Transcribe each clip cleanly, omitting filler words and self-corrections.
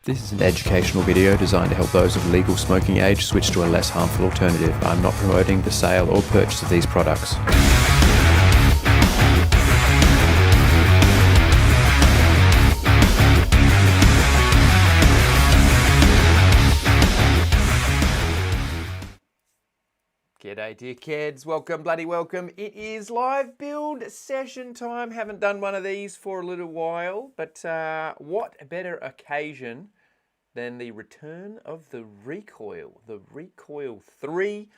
This is an educational video designed to help those of legal smoking age switch to a less harmful alternative. I'm not promoting the sale or purchase of these products. G'day dear kids, welcome, bloody welcome. It is live build session time. Haven't done one of these for a little while, but what better occasion than the return of the Recoil 3.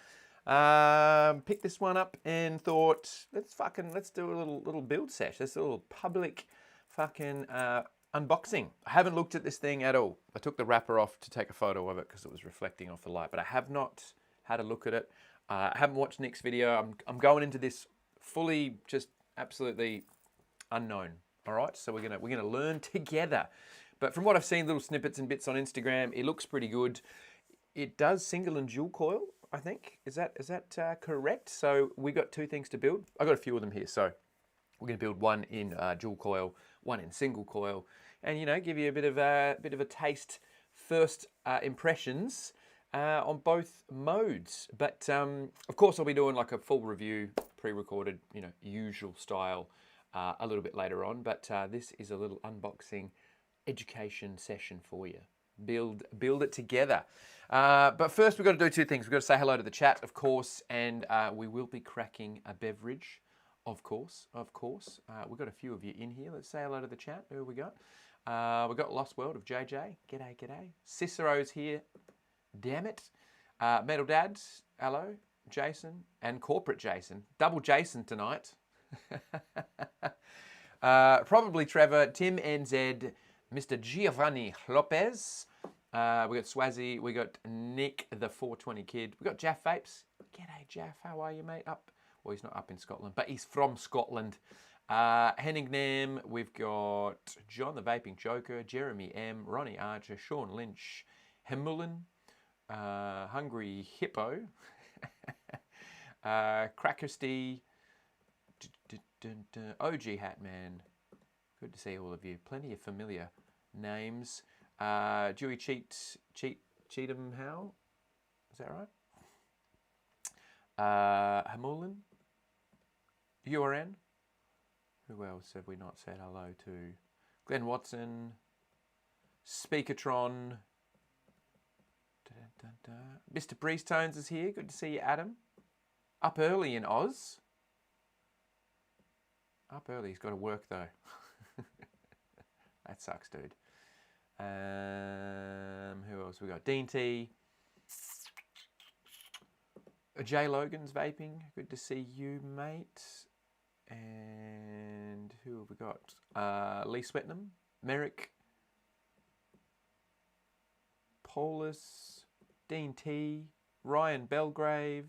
Picked this one up and thought, let's do a little build sesh. Let's do a little public fucking unboxing. I haven't looked at this thing at all. I took the wrapper off to take a photo of it because it was reflecting off the light, but I have not had a look at it. I haven't watched Nick's video. I'm going into this fully just absolutely unknown. All right, so we're gonna learn together. But from what I've seen, little snippets and bits on Instagram, it looks pretty good. It does single and dual coil, I think. Is that correct? So we got two things to build. I got a few of them here. So we're gonna build one in dual coil, one in single coil, and give you a bit of a taste, first impressions. On both modes, but of course I'll be doing like a full review, pre-recorded, usual style, a little bit later on. But this is a little unboxing education session for you. Build it together. But first we've got to do two things. We've got to say hello to the chat, of course, and we will be cracking a beverage, of course. We've got a few of you in here. Let's say hello to the chat. Who have we got? We've got Lost World of JJ. G'day. Cicero's here. Damn it. Metal Dads, hello. Jason and Corporate Jason. Double Jason tonight. Probably Trevor, Tim NZ, Mr. Giovanni Lopez. We got Swazzy. We got Nick, the 420 kid. We got Jaff Vapes. G'day, Jaff. How are you, mate? Well, he's not up in Scotland, but he's from Scotland. Henning Nam. We've got John, the Vaping Joker. Jeremy M. Ronnie Archer. Sean Lynch. Hemulin. Hungry Hippo, Crackersty, OG Hatman, good to see all of you. Plenty of familiar names. Dewey Cheatham Howe, is that right? Hamulin, URN. Who else have we not said hello to? Glenn Watson, Speakertron. Mr. Breezetones is here. Good to see you, Adam. Up early in Oz. Up early. He's got to work, though. That sucks, dude. Who else we got? Dean T. Jay Logan's vaping. Good to see you, mate. And who have we got? Lee Swetnam. Merrick. Paulus. Dean T, Ryan Belgrave,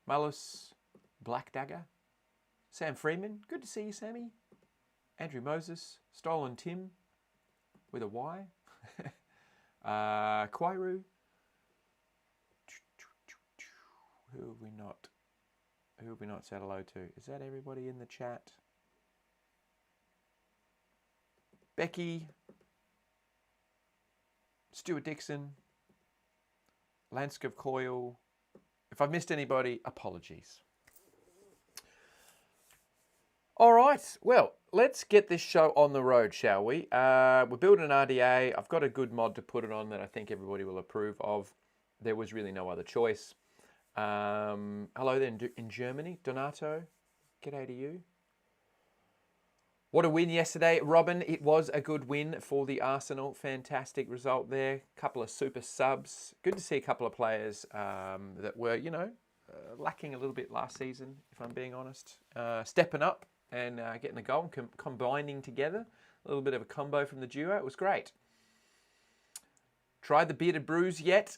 Mullis, Black Dagger, Sam Freeman, good to see you, Sammy, Andrew Moses, Stolen Tim, with a Y, Quairu, who have we not said hello to? Is that everybody in the chat? Becky, Stuart Dixon, Landscape Coil. If I've missed anybody, apologies. All right, well, let's get this show on the road, shall we? We're building an RDA. I've got a good mod to put it on that I think everybody will approve of. There was really no other choice. Hello then in Germany, Donato. G'day to you. What a win yesterday, Robin. It was a good win for the Arsenal. Fantastic result there. Couple of super subs. Good to see a couple of players that were, lacking a little bit last season, if I'm being honest. Stepping up and getting the goal, combining together. A little bit of a combo from the duo. It was great. Tried the bearded brews yet?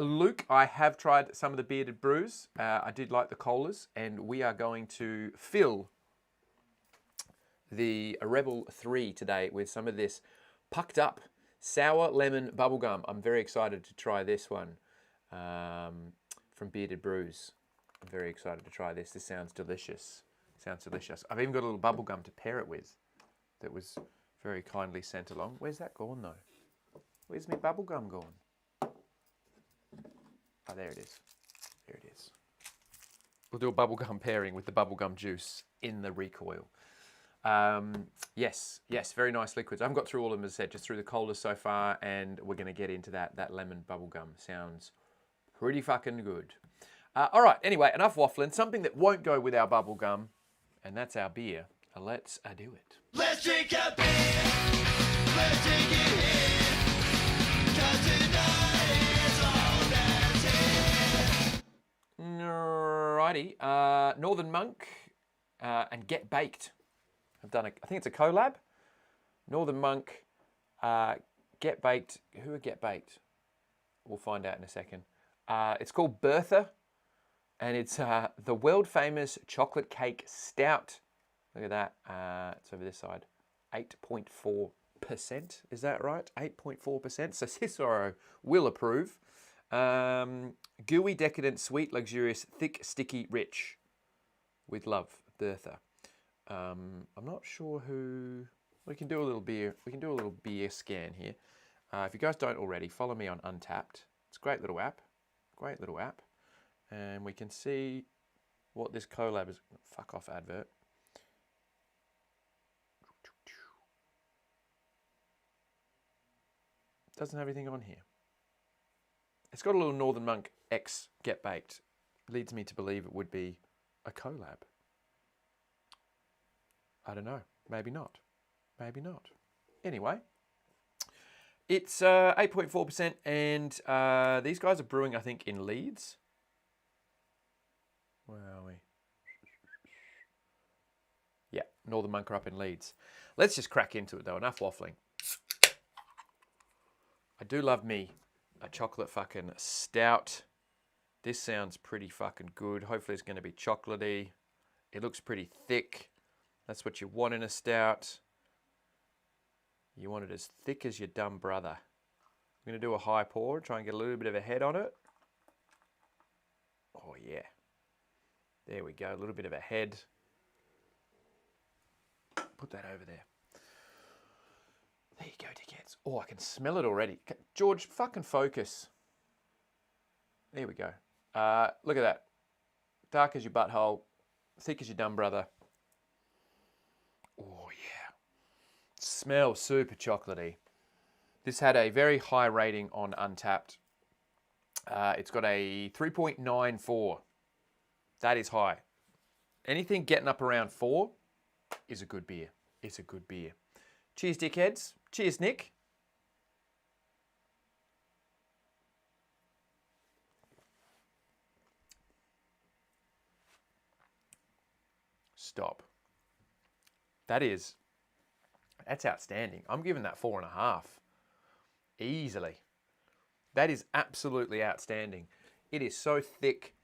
Luke, I have tried some of the bearded brews. I did like the colas, and we are going to fill the Rebel 3 today with some of this pucked up sour lemon bubblegum. I'm very excited to try this one from Bearded Brews. I'm very excited to try this. This sounds delicious. I've even got a little bubblegum to pair it with that was very kindly sent along. Where's that gone though? Where's my bubble gum gone? Oh, there it is. There it is. We'll do a bubblegum pairing with the bubblegum juice in the Recoil. Yes, very nice liquids. I haven't got through all of them, as I said, just through the colas so far, and we're going to get into that lemon bubblegum. Sounds pretty fucking good. All right, anyway, enough waffling. Something that won't go with our bubblegum, and that's our beer. Let's do it. Let's drink a beer. Let's drink it here. 'Cause tonight is all that's here. Alrighty, Northern Monk and Get Baked. I've done I think it's a collab. Northern Monk, Get Baked. Who are Get Baked? We'll find out in a second. It's called Bertha, and it's the world famous chocolate cake stout. Look at that. It's over this side. 8.4%. Is that right? 8.4%. So Cicero will approve. Gooey, decadent, sweet, luxurious, thick, sticky, rich. With love, Bertha. I'm not sure who. We can do a little beer. We can do a little beer scan here. If you guys don't already, follow me on Untapped. It's a great little app. Great little app. And we can see what this collab is. Fuck off, advert. Doesn't have anything on here. It's got a little Northern Monk X Get Baked. Leads me to believe it would be a collab. I don't know. Maybe not. Maybe not. Anyway, it's 8.4%, and these guys are brewing, I think, in Leeds. Where are we? Yeah, Northern Monk are up in Leeds. Let's just crack into it, though. Enough waffling. I do love me a chocolate fucking stout. This sounds pretty fucking good. Hopefully it's going to be chocolatey. It looks pretty thick. That's what you want in a stout. You want it as thick as your dumb brother. I'm going to do a high pour, try and get a little bit of a head on it. Oh yeah. There we go, a little bit of a head. Put that over there. There you go, dickheads. Oh, I can smell it already. George, fucking focus. There we go. Look at that. Dark as your butthole, thick as your dumb brother. Oh, yeah. Smells super chocolatey. This had a very high rating on Untapped. It's got a 3.94. That is high. Anything getting up around 4 is a good beer. It's a good beer. Cheers, dickheads. Cheers, Nick. Stop. That's outstanding. I'm giving that 4.5. Easily. That is absolutely outstanding. It is so thick.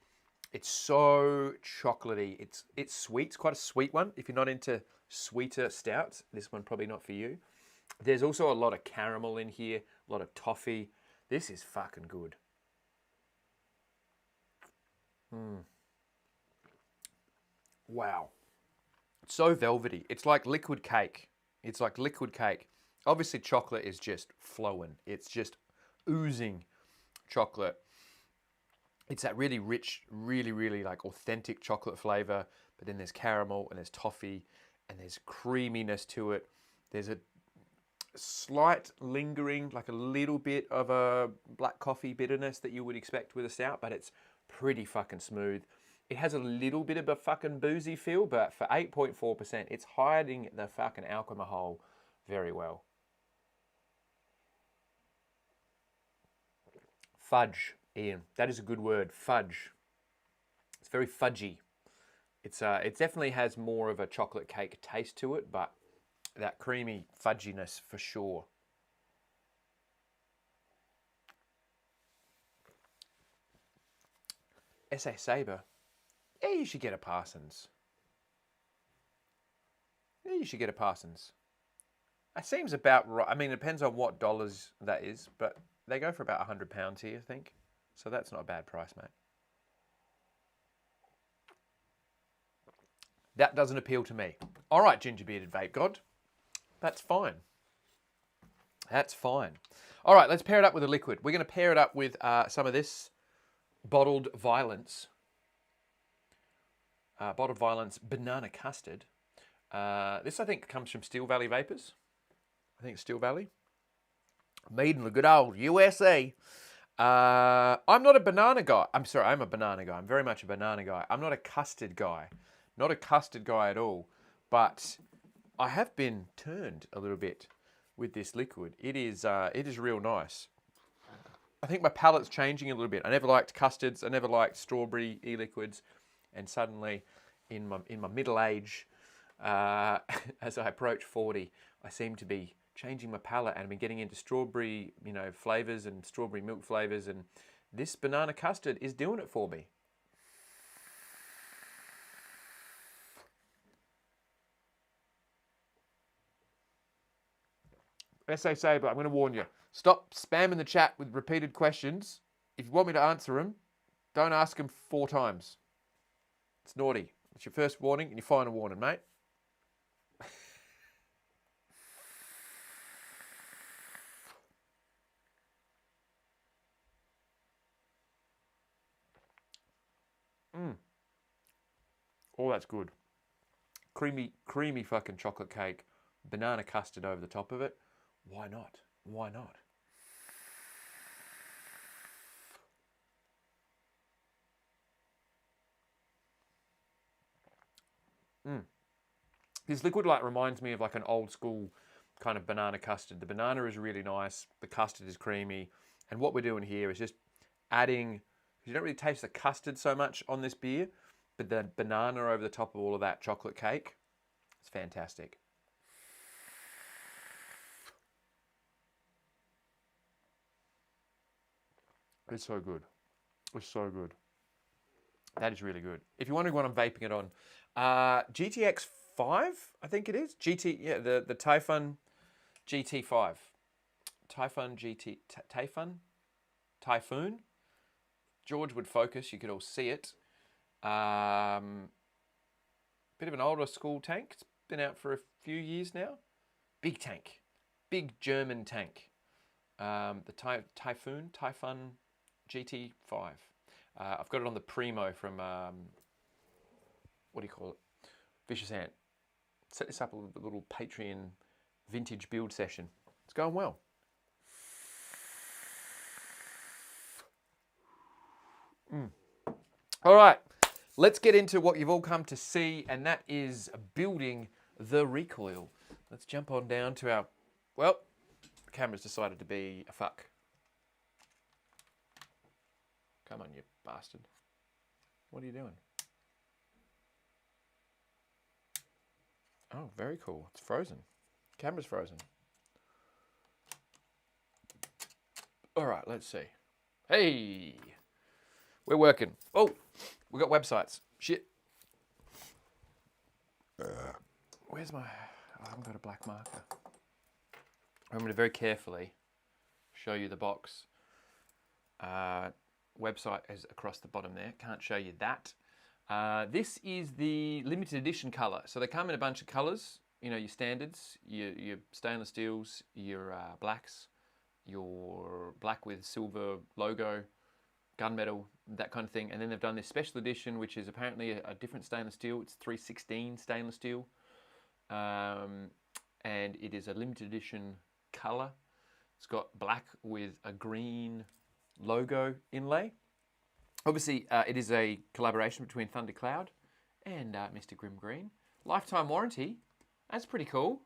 It's so chocolatey. It's sweet. It's quite a sweet one. If you're not into sweeter stouts, this one probably not for you. There's also a lot of caramel in here, a lot of toffee. This is fucking good. Wow. It's so velvety. It's like liquid cake. It's like liquid cake. Obviously, chocolate is just flowing. It's just oozing chocolate. It's that really rich, really, really like authentic chocolate flavor. But then there's caramel and there's toffee and there's creaminess to it. There's a slight lingering, like a little bit of a black coffee bitterness that you would expect with a stout, but it's pretty fucking smooth. It has a little bit of a fucking boozy feel, but for 8.4%, it's hiding the fucking alcohol very well. Fudge, Ian. That is a good word, fudge. It's very fudgy. It definitely has more of a chocolate cake taste to it, but that creamy fudginess for sure. S.A. Sabre. Yeah, you should get a Parsons. Yeah, you should get a Parsons. That seems about right. I mean, it depends on what dollars that is, but they go for about £100 here, I think. So that's not a bad price, mate. That doesn't appeal to me. All right, ginger bearded vape god. That's fine. That's fine. All right, let's pair it up with a liquid. We're going to pair it up with some of this Bottled Violence. Bottled Violence Banana Custard. This, I think, comes from Steel Valley Vapors. I think it's Steel Valley. Made in the good old USA. I'm not a banana guy. I'm sorry, I'm a banana guy. I'm very much a banana guy. I'm not a custard guy. Not a custard guy at all. But I have been turned a little bit with this liquid. It is real nice. I think my palate's changing a little bit. I never liked custards. I never liked strawberry e-liquids. And suddenly, in my middle age, as I approach 40, I seem to be changing my palate, and I've been getting into strawberry, flavors and strawberry milk flavors, and this banana custard is doing it for me. SA Saber, I'm going to warn you. Stop spamming the chat with repeated questions. If you want me to answer them, don't ask them 4 times. It's naughty. It's your first warning and your final warning, mate. Oh, that's good. Creamy fucking chocolate cake. Banana custard over the top of it. Why not? Why not? This liquid reminds me of an old school kind of banana custard. The banana is really nice. The custard is creamy. And what we're doing here is just adding, you don't really taste the custard so much on this beer, but the banana over the top of all of that chocolate cake, it's fantastic. It's so good. It's so good. That is really good. If you're wondering what I'm vaping it on, GTX 5, I think it is. The Typhon GT5. Typhoon. George would focus, you could all see it. Bit of an older school tank. It's been out for a few years now. Big tank. Big German tank. The Typhon GT5. I've got it on the Primo from, what do you call it? Vicious Ant. Set this up a little Patreon vintage build session. It's going well. All right, let's get into what you've all come to see, and that is building the Recoil. Let's jump on down to our, well, the camera's decided to be a fuck. Come on, you bastard. What are you doing? Oh, very cool. It's frozen. Camera's frozen. All right, let's see. Hey, we're working. Oh, we got websites. Shit. Where's my... Oh, I haven't got a black marker. I'm going to very carefully show you the box. Website is across the bottom there. Can't show you that. This is the limited edition colour. So they come in a bunch of colours. You know, your standards, your stainless steels, your blacks, your black with silver logo, gunmetal, that kind of thing. And then they've done this special edition, which is apparently a different stainless steel. It's 316 stainless steel. And it is a limited edition colour. It's got black with a green logo inlay. Obviously, it is a collaboration between Thundercloud and Mr. Grimm Green. Lifetime warranty. That's pretty cool.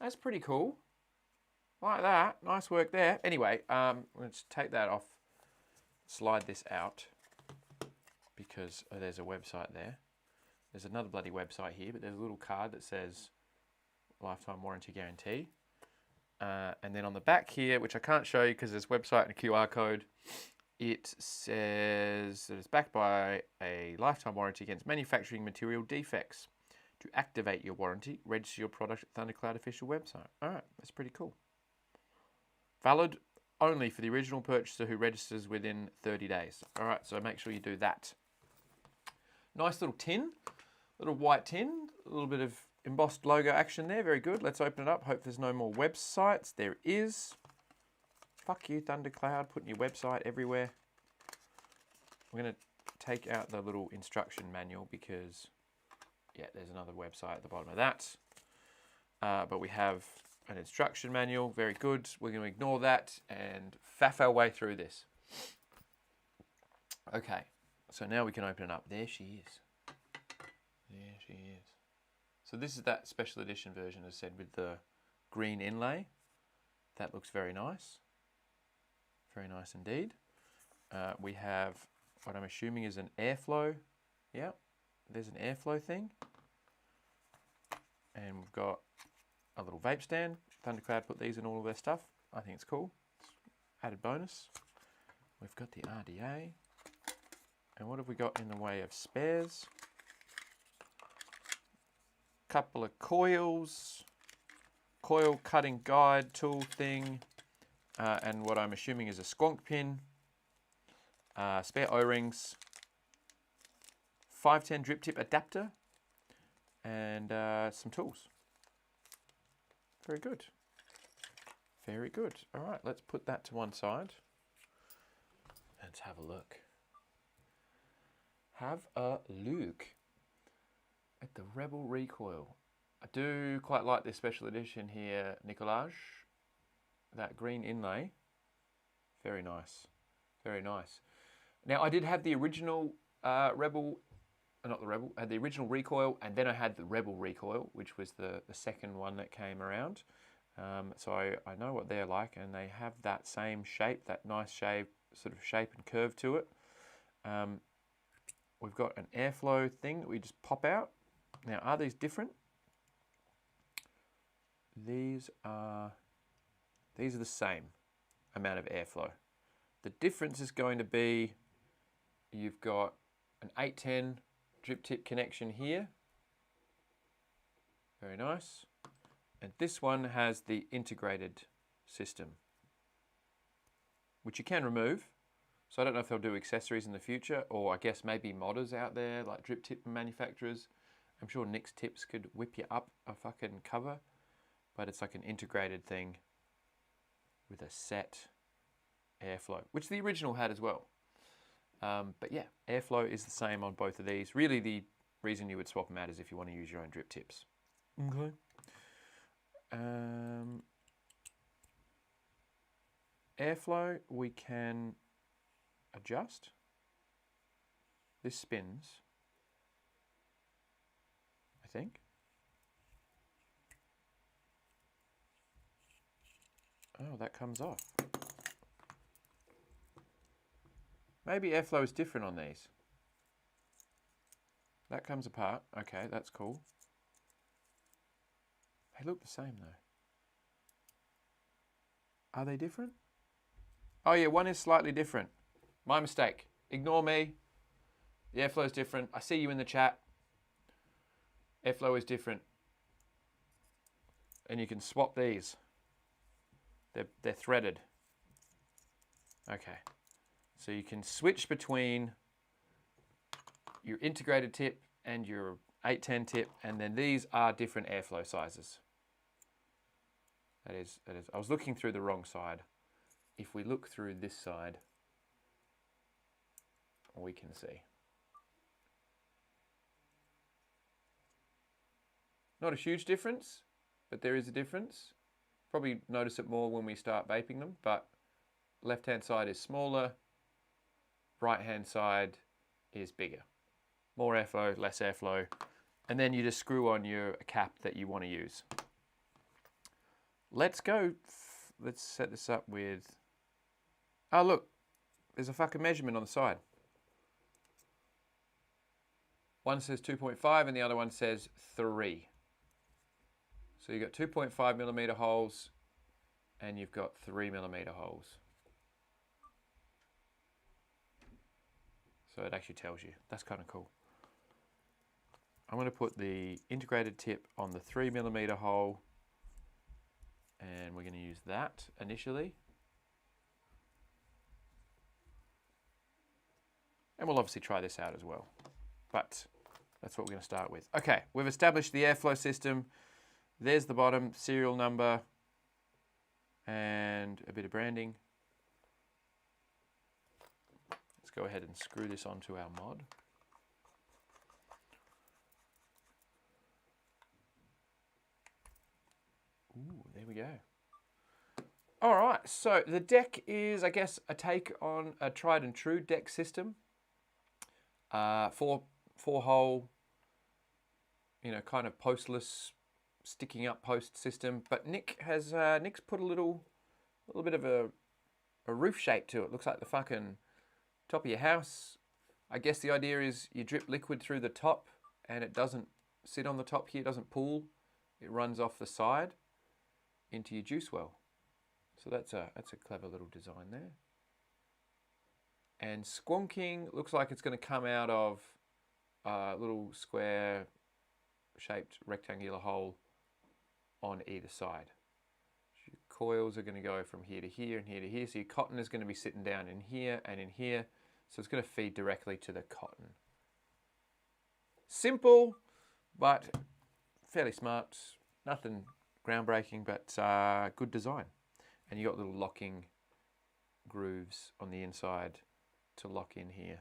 That's pretty cool. Like that. Nice work there. Anyway, let's take that off. Slide this out because there's a website there. There's another bloody website here, but there's a little card that says lifetime warranty guarantee. And then on the back here, which I can't show you because there's website and a QR code, it says that it's backed by a lifetime warranty against manufacturing material defects. To activate your warranty, register your product at Thundercloud official website. All right, that's pretty cool. Valid only for the original purchaser who registers within 30 days. All right, so make sure you do that. Nice little tin, little white tin, a little bit of embossed logo action there. Very good. Let's open it up. Hope there's no more websites. There is. Fuck you, Thundercloud, putting your website everywhere. We're going to take out the little instruction manual because, yeah, there's another website at the bottom of that. But we have an instruction manual. Very good. We're going to ignore that and faff our way through this. Okay, so now we can open it up. There she is. There she is. So this is that special edition version, as said, with the green inlay. That looks very nice. Very nice indeed. We have what I'm assuming is an airflow. Yeah, there's an airflow thing. And we've got a little vape stand. Thundercloud put these in all of their stuff. I think it's cool. It's added bonus. We've got the RDA. And what have we got in the way of spares? Couple of coils. Coil cutting guide tool thing. And what I'm assuming is a squonk pin. Spare O-rings. 510 drip tip adapter. And some tools. Very good. Very good. All right, let's put that to one side. Let's have a look. Have a look at the Rebel Recoil. I do quite like this special edition here, Nicolaj. That green inlay. Very nice. Very nice. Now, I did have the original Rebel, not the Rebel, I had the original Recoil, and then I had the Rebel Recoil, which was the second one that came around. So I know what they're like, and they have that same shape, that nice shape, sort of shape and curve to it. We've got an airflow thing that we just pop out. Now, are these different? These are the same amount of airflow. The difference is going to be you've got an 810 drip tip connection here. Very nice. And this one has the integrated system, which you can remove. So I don't know if they'll do accessories in the future, or I guess maybe modders out there, like drip tip manufacturers. I'm sure Nick's Tips could whip you up a fucking cover, but it's like an integrated thing with a set airflow, which the original had as well. But yeah, airflow is the same on both of these. Really, the reason you would swap them out is if you want to use your own drip tips. Okay. Airflow, we can adjust. This spins, I think. Oh, that comes off. Maybe airflow is different on these. That comes apart. Okay, that's cool. They look the same though. Are they different? Oh yeah, one is slightly different. My mistake. Ignore me. The airflow is different. I see you in the chat. Airflow is different. And you can swap these. They're threaded. Okay. So you can switch between your integrated tip and your 810 tip, and then these are different airflow sizes. That is. I was looking through the wrong side. If we look through this side, we can see. Not a huge difference, but there is a difference. Probably notice it more when we start vaping them, but left-hand side is smaller, right-hand side is bigger. More airflow, less airflow, and then you just screw on your cap that you want to use. Let's go, let's set this up with, oh look, there's a fucking measurement on the side. One says 2.5 and the other one says 3. So you've got 2.5 millimeter holes and you've got 3 millimeter holes. So it actually tells you. That's kind of cool. I'm going to put the integrated tip on the 3 millimeter hole, and we're going to use that initially. And we'll obviously try this out as well. But That's what we're going to start with. Okay, we've established the airflow system. There's the bottom, serial number, and a bit of branding. Let's go ahead and screw this onto our mod. Ooh, there we go. All right, so the deck is, I guess, a take on a tried and true deck system. Four-hole, kind of postless, sticking up post system. But Nick's put a little bit of a roof shape to it. Looks like the fucking top of your house. I guess the idea is you drip liquid through the top, and it doesn't sit on the top here. It doesn't pool. It runs off the side into your juice well. So that's a clever little design there. And squonking looks like it's going to come out of a little square shaped rectangular hole on either side. So your coils are going to go from here to here and here to here. So your cotton is going to be sitting down in here and in here. So it's going to feed directly to the cotton. Simple, but fairly smart. Nothing groundbreaking, but good design. And you got little locking grooves on the inside to lock in here.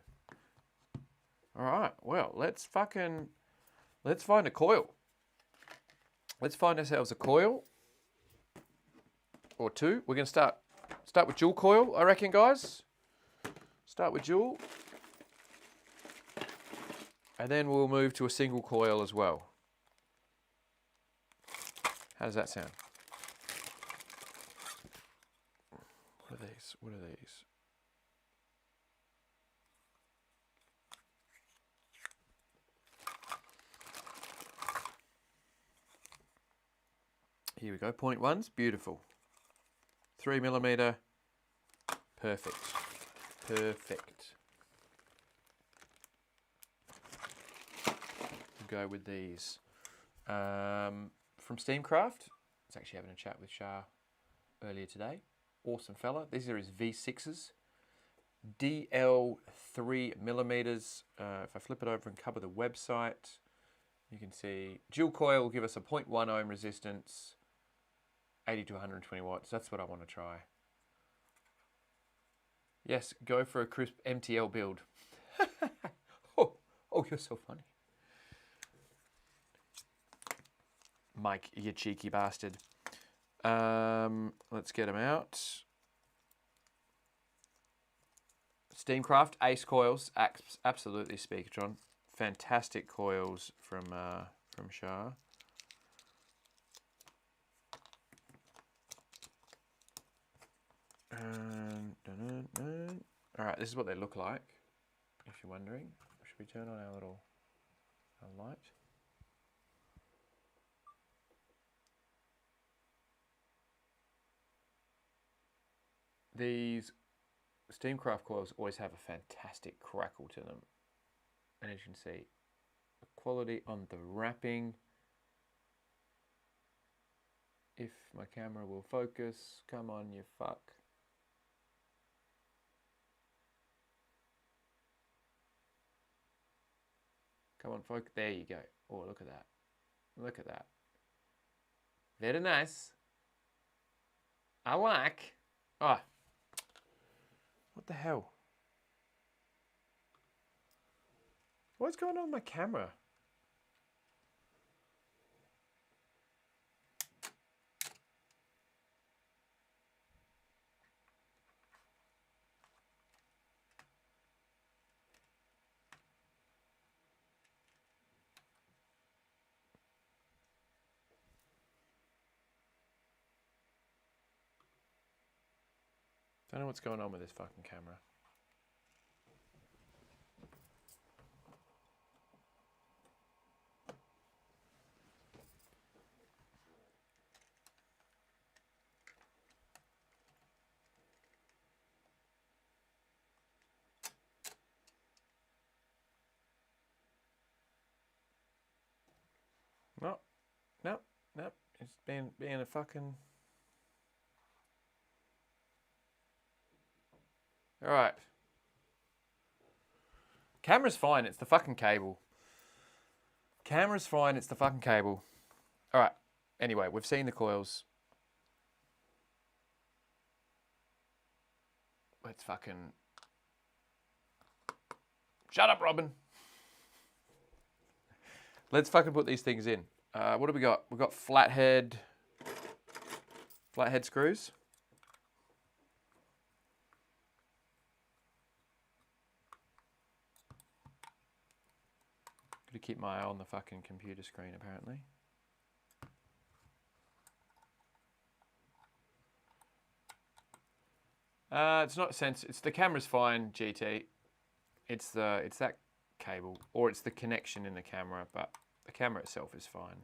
All right, well, let's find a coil. Let's find ourselves a coil or two. We're going to start with dual coil, I reckon, guys. Start with dual. And then we'll move to a single coil as well. How does that sound? What are these? What are these? Here we go, 0.1s, beautiful. 3mm, perfect. Perfect. We'll go with these. From Steamcraft, I was actually having a chat with Shah earlier today. Awesome fella. These are his V6s. DL 3mm. If I flip it over and cover the website, you can see dual coil will give us a 0.1 ohm resistance, 80 to 120 watts. That's what I want to try. Yes, go for a crisp MTL build. oh, you're so funny. Mike, you cheeky bastard. Let's get them out. Steamcraft Ace coils, absolutely Speakertron. Fantastic coils from Shah. All right, this is what they look like. If you're wondering, should we turn on our light? These Steamcraft coils always have a fantastic crackle to them. And as you can see, the quality on the wrapping. If my camera will focus, come on, you fuck. Come on, focus. There you go. Oh, look at that. Look at that. Very nice. I like. Oh. What the hell? What's going on with my camera? Don't know what's going on with this fucking camera. Nope. It's being a fucking... Alright. Camera's fine, it's the fucking cable. Camera's fine, it's the fucking cable. All right. Anyway, we've seen the coils. Let's fucking... Shut up, Robin. Let's fucking put these things in. What do we got? We've got flathead screws. Gotta keep my eye on the fucking computer screen, apparently. It's not it's the camera's fine, GT. It's that cable, or it's the connection in the camera, but the camera itself is fine.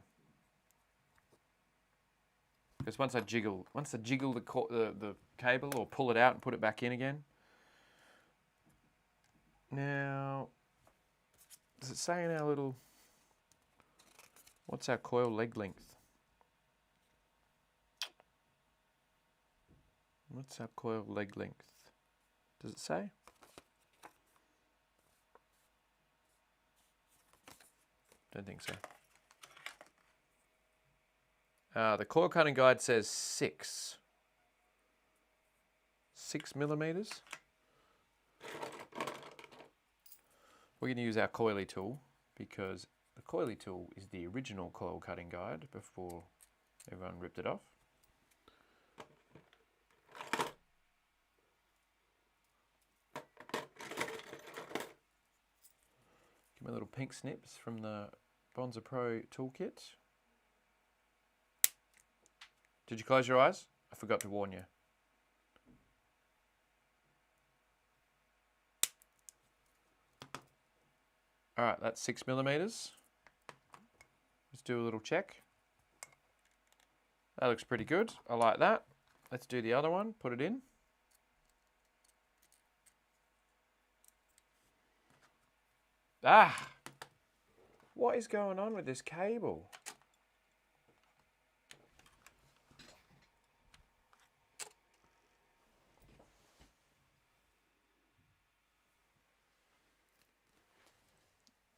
Because once I jiggle the cable or pull it out and put it back in again. Now, does it say in our little, what's our coil leg length? What's our coil leg length? Does it say? Don't think so. The coil cutting guide says 6 millimeters. We're going to use our coily tool because the coily tool is the original coil cutting guide before everyone ripped it off. Give me little pink snips from the Bonza Pro toolkit. Did you close your eyes? I forgot to warn you. All right, that's 6 millimeters. Let's do a little check. That looks pretty good. I like that. Let's do the other one. Put it in. Ah! What is going on with this cable?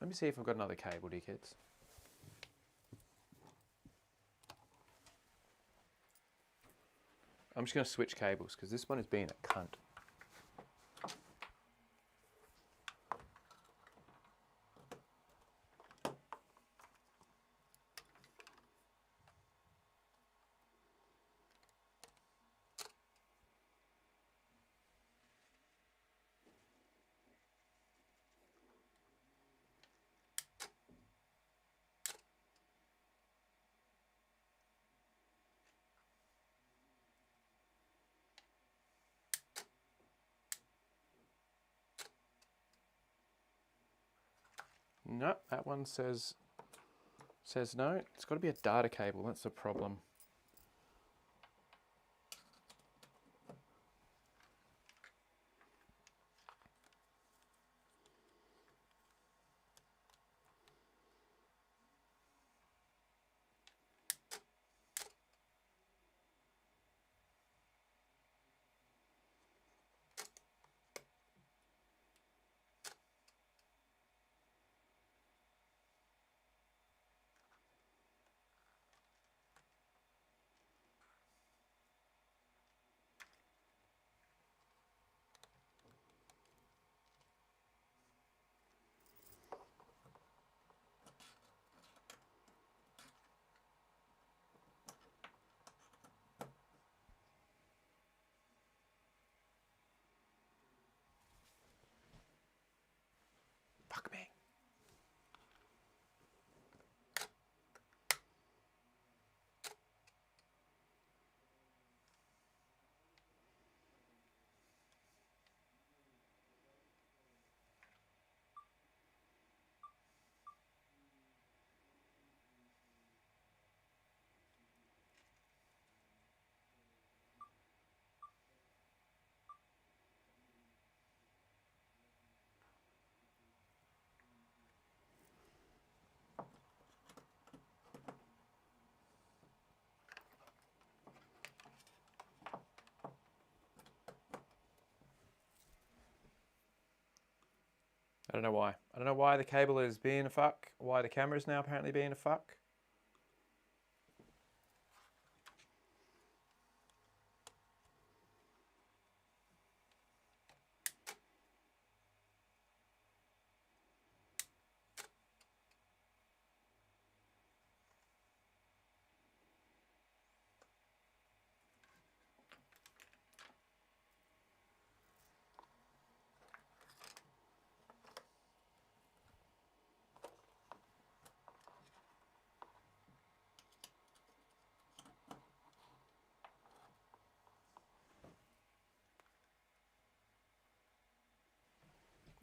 Let me see if I've got another cable, dear kids. I'm just going to switch cables because this one is being a cunt. No, that one says no. It's got to be a data cable. That's the problem. I don't know why. I don't know why the cable is being a fuck, why the camera is now apparently being a fuck.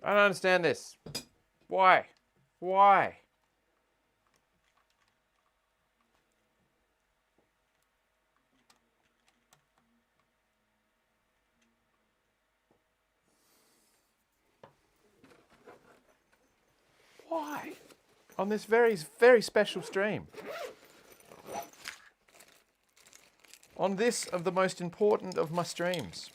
I don't understand this. Why? Why? Why? On this very, very special stream. On this of the most important of my streams.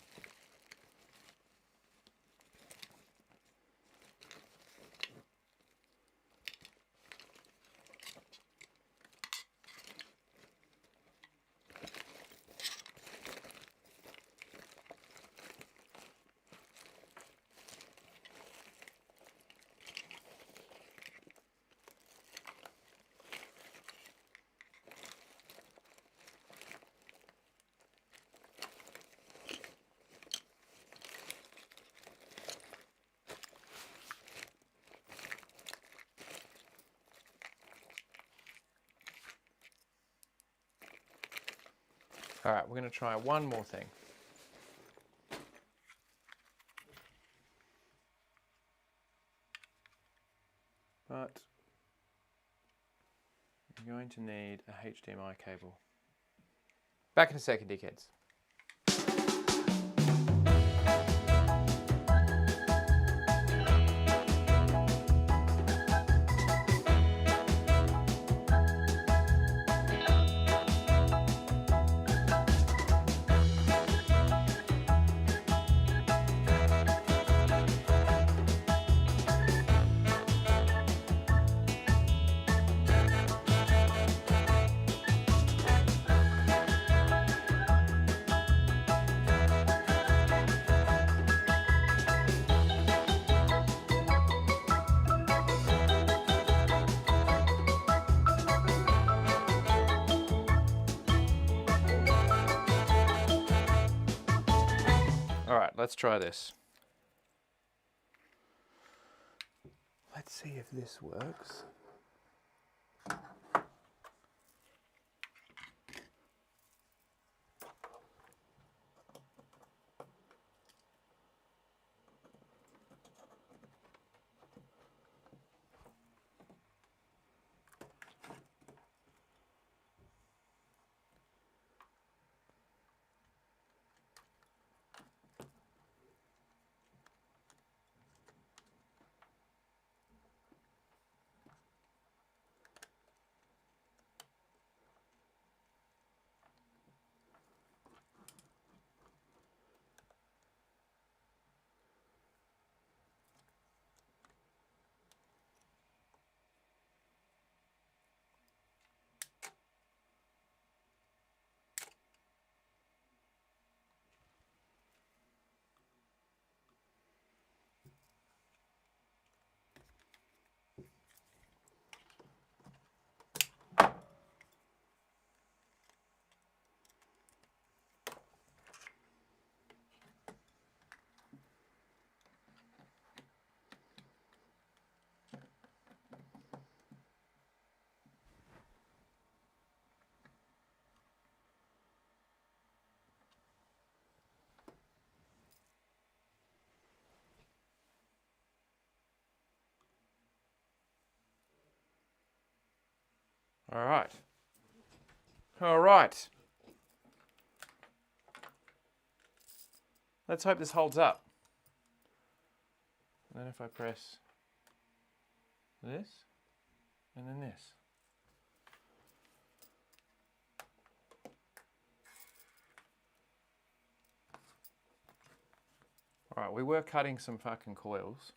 All right, we're going to try one more thing. But you're going to need a HDMI cable. Back in a second, dickheads. All right, let's try this. Let's see if this works. All right. All right. Let's hope this holds up. And then if I press this, and then this. All right, we were cutting some fucking coils.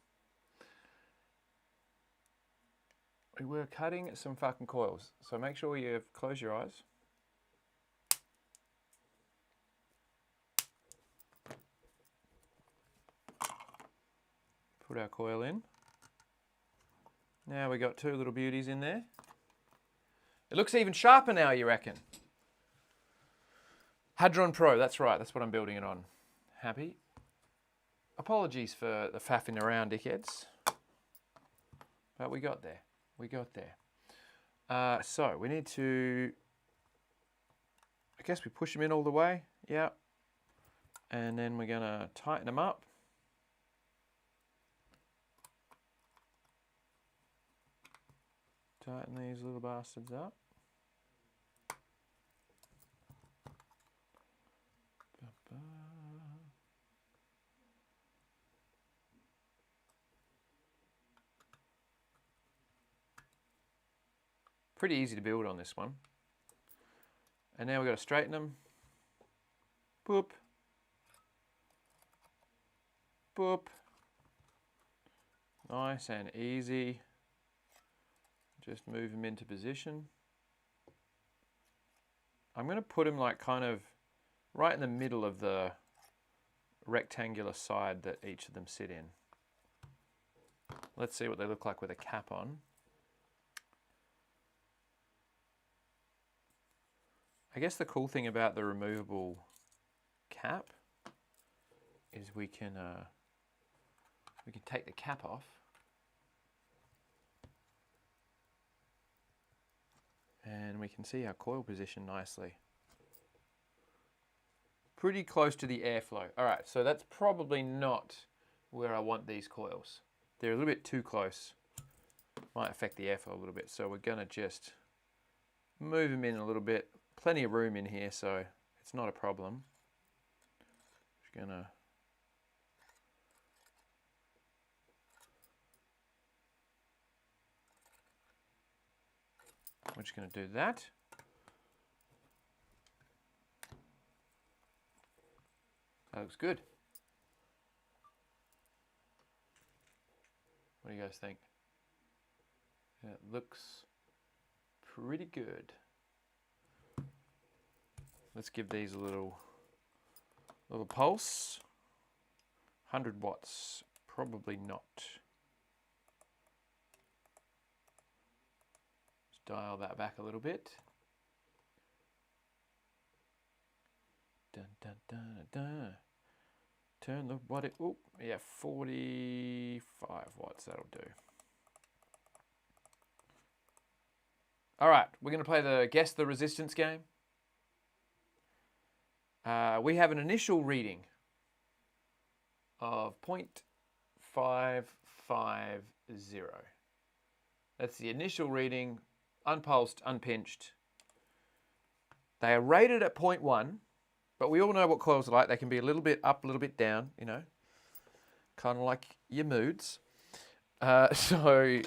we're cutting some fucking coils. So make sure you close your eyes. Put our coil in. Now we got two little beauties in there. It looks even sharper now, you reckon? Hadron Pro, that's right, that's what I'm building it on. Happy? Apologies for the faffing around, dickheads. But we got there. We got there. So we need to, I guess we push them in all the way. Yeah. And then we're going to tighten them up. Tighten these little bastards up. Pretty easy to build on this one. And now we've got to straighten them. Boop. Boop. Nice and easy. Just move them into position. I'm going to put them like kind of right in the middle of the rectangular side that each of them sit in. Let's see what they look like with a cap on. I guess the cool thing about the removable cap is we can take the cap off and we can see our coil position nicely. Pretty close to the airflow. All right, so that's probably not where I want these coils. They're a little bit too close. Might affect the airflow a little bit. So we're gonna just move them in a little bit. Plenty of room in here, so it's not a problem. Just gonna we're just gonna do that. That looks good. What do you guys think? It looks pretty good. Let's give these a little pulse. 100 watts, probably not. Let's dial that back a little bit. Dun, dun, dun, dun. Turn the watt, oh, yeah, 45 watts, that'll do. All right, we're going to play the Guess the Resistance game. We have an initial reading of 0.550. That's the initial reading, unpulsed, unpinched. They are rated at 0.1, but we all know what coils are like. They can be a little bit up, a little bit down, you know, kind of like your moods. So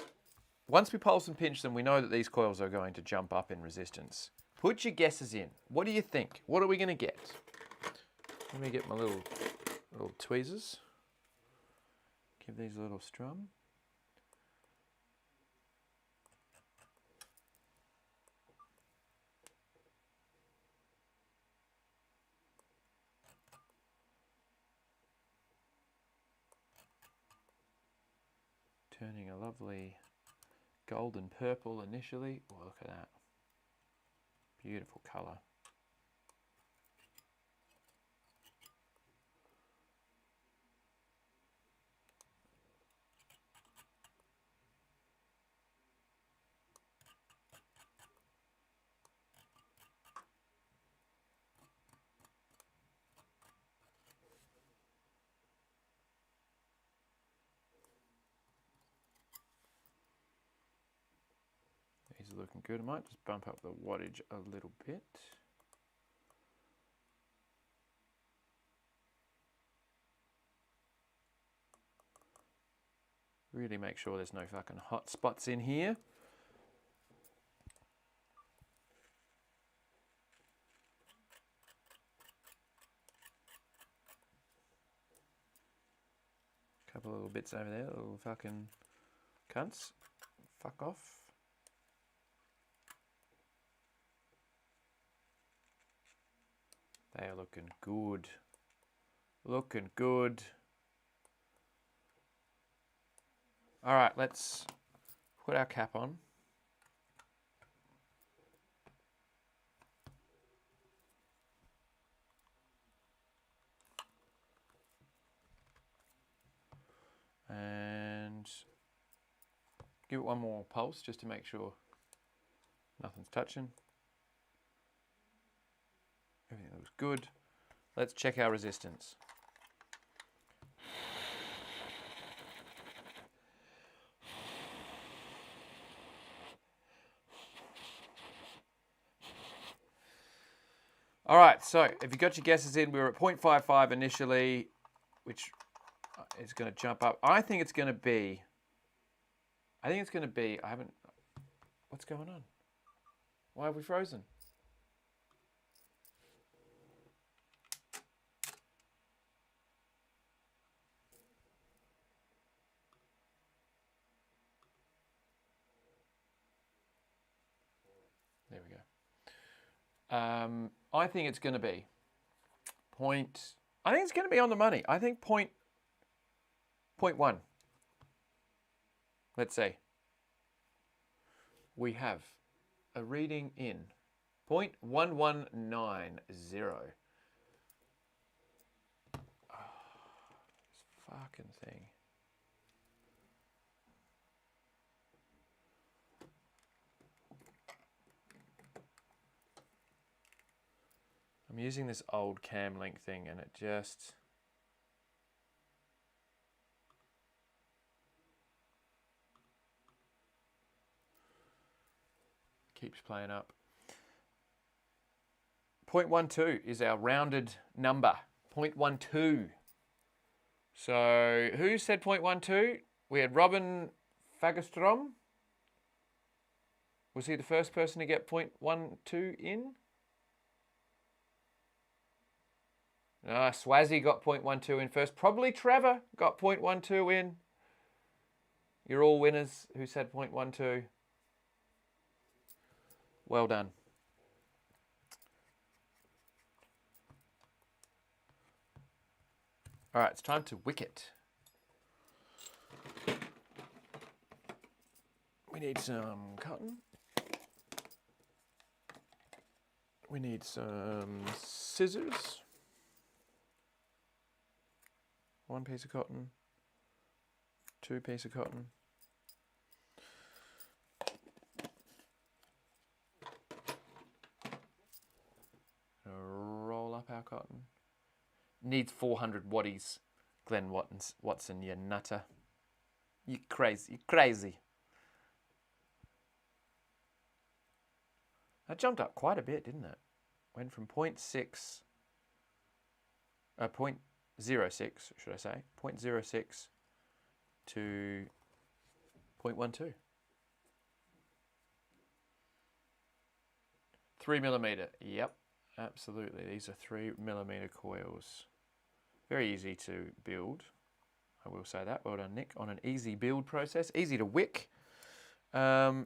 once we pulse and pinch them, we know that these coils are going to jump up in resistance. Put your guesses in. What do you think? What are we going to get? Let me get my little tweezers. Give these a little strum. Turning a lovely golden purple initially. Oh, look at that. Beautiful colour. These are looking good. I might just bump up the wattage a little bit. Really make sure there's no fucking hot spots in here. Couple of little bits over there, little fucking cunts. Fuck off. They are looking good. Looking good. All right, let's put our cap on. And give it one more pulse just to make sure nothing's touching. Everything looks good. Let's check our resistance. All right, so if you got your guesses in, we were at 0.55 initially, which is going to jump up. I think it's going to be, what's going on? Why have we frozen? There we go. I think it's going to be I think it's going to be on the money. I think point 0.1. Let's see. We have a reading in 0.1190. Oh, this fucking thing. I'm using this old cam link thing and it just keeps playing up. 0.12 is our rounded number. 0.12. So who said 0.12? We had Robin Fagerstrom. Was he the first person to get 0.12 in? Swazzy got 0.12 in first. Probably Trevor got 0.12 in. You're all winners who said 0.12. Well done. All right, it's time to wick it. We need some cotton. We need some scissors. One piece of cotton. 2 pieces of cotton. Roll up our cotton. Needs 400 watties. Glenn Watson, you nutter. You crazy, you crazy. That jumped up quite a bit, didn't it? Went from 0.06, should I say, 0.06 to 0.12. 3mm, yep, absolutely. These are 3mm coils. Very easy to build, I will say that. Well done, Nick, on an easy build process. Easy to wick. We're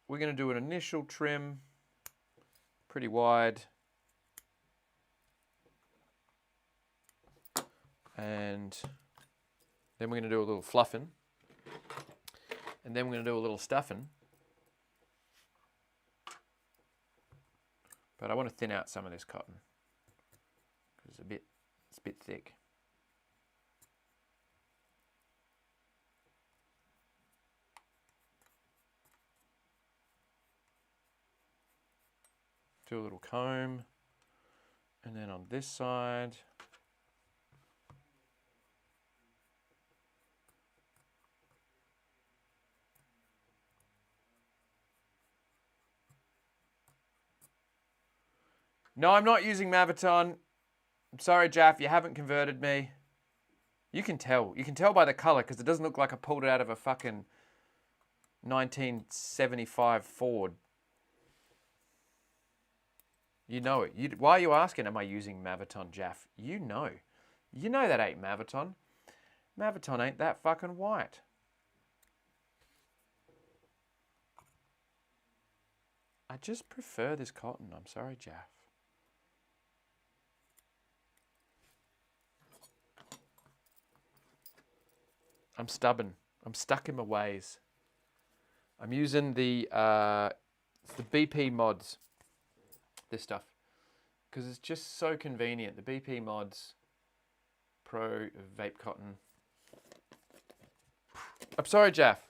going to do an initial trim, pretty wide. And then we're going to do a little fluffing. And then we're going to do a little stuffing. But I want to thin out some of this cotton because it's a bit thick. Do a little comb, and then on this side, no, I'm not using Maviton. I'm sorry, Jaff, you haven't converted me. You can tell. You can tell by the color because it doesn't look like I pulled it out of a fucking 1975 Ford. You know it. Why are you asking, am I using Maviton, Jaff? You know. You know that ain't Maviton. Maviton ain't that fucking white. I just prefer this cotton. I'm sorry, Jaff. I'm stubborn. I'm stuck in my ways. I'm using the it's the BP mods, this stuff, because it's just so convenient. The BP mods Pro Vape Cotton. I'm sorry, Jeff.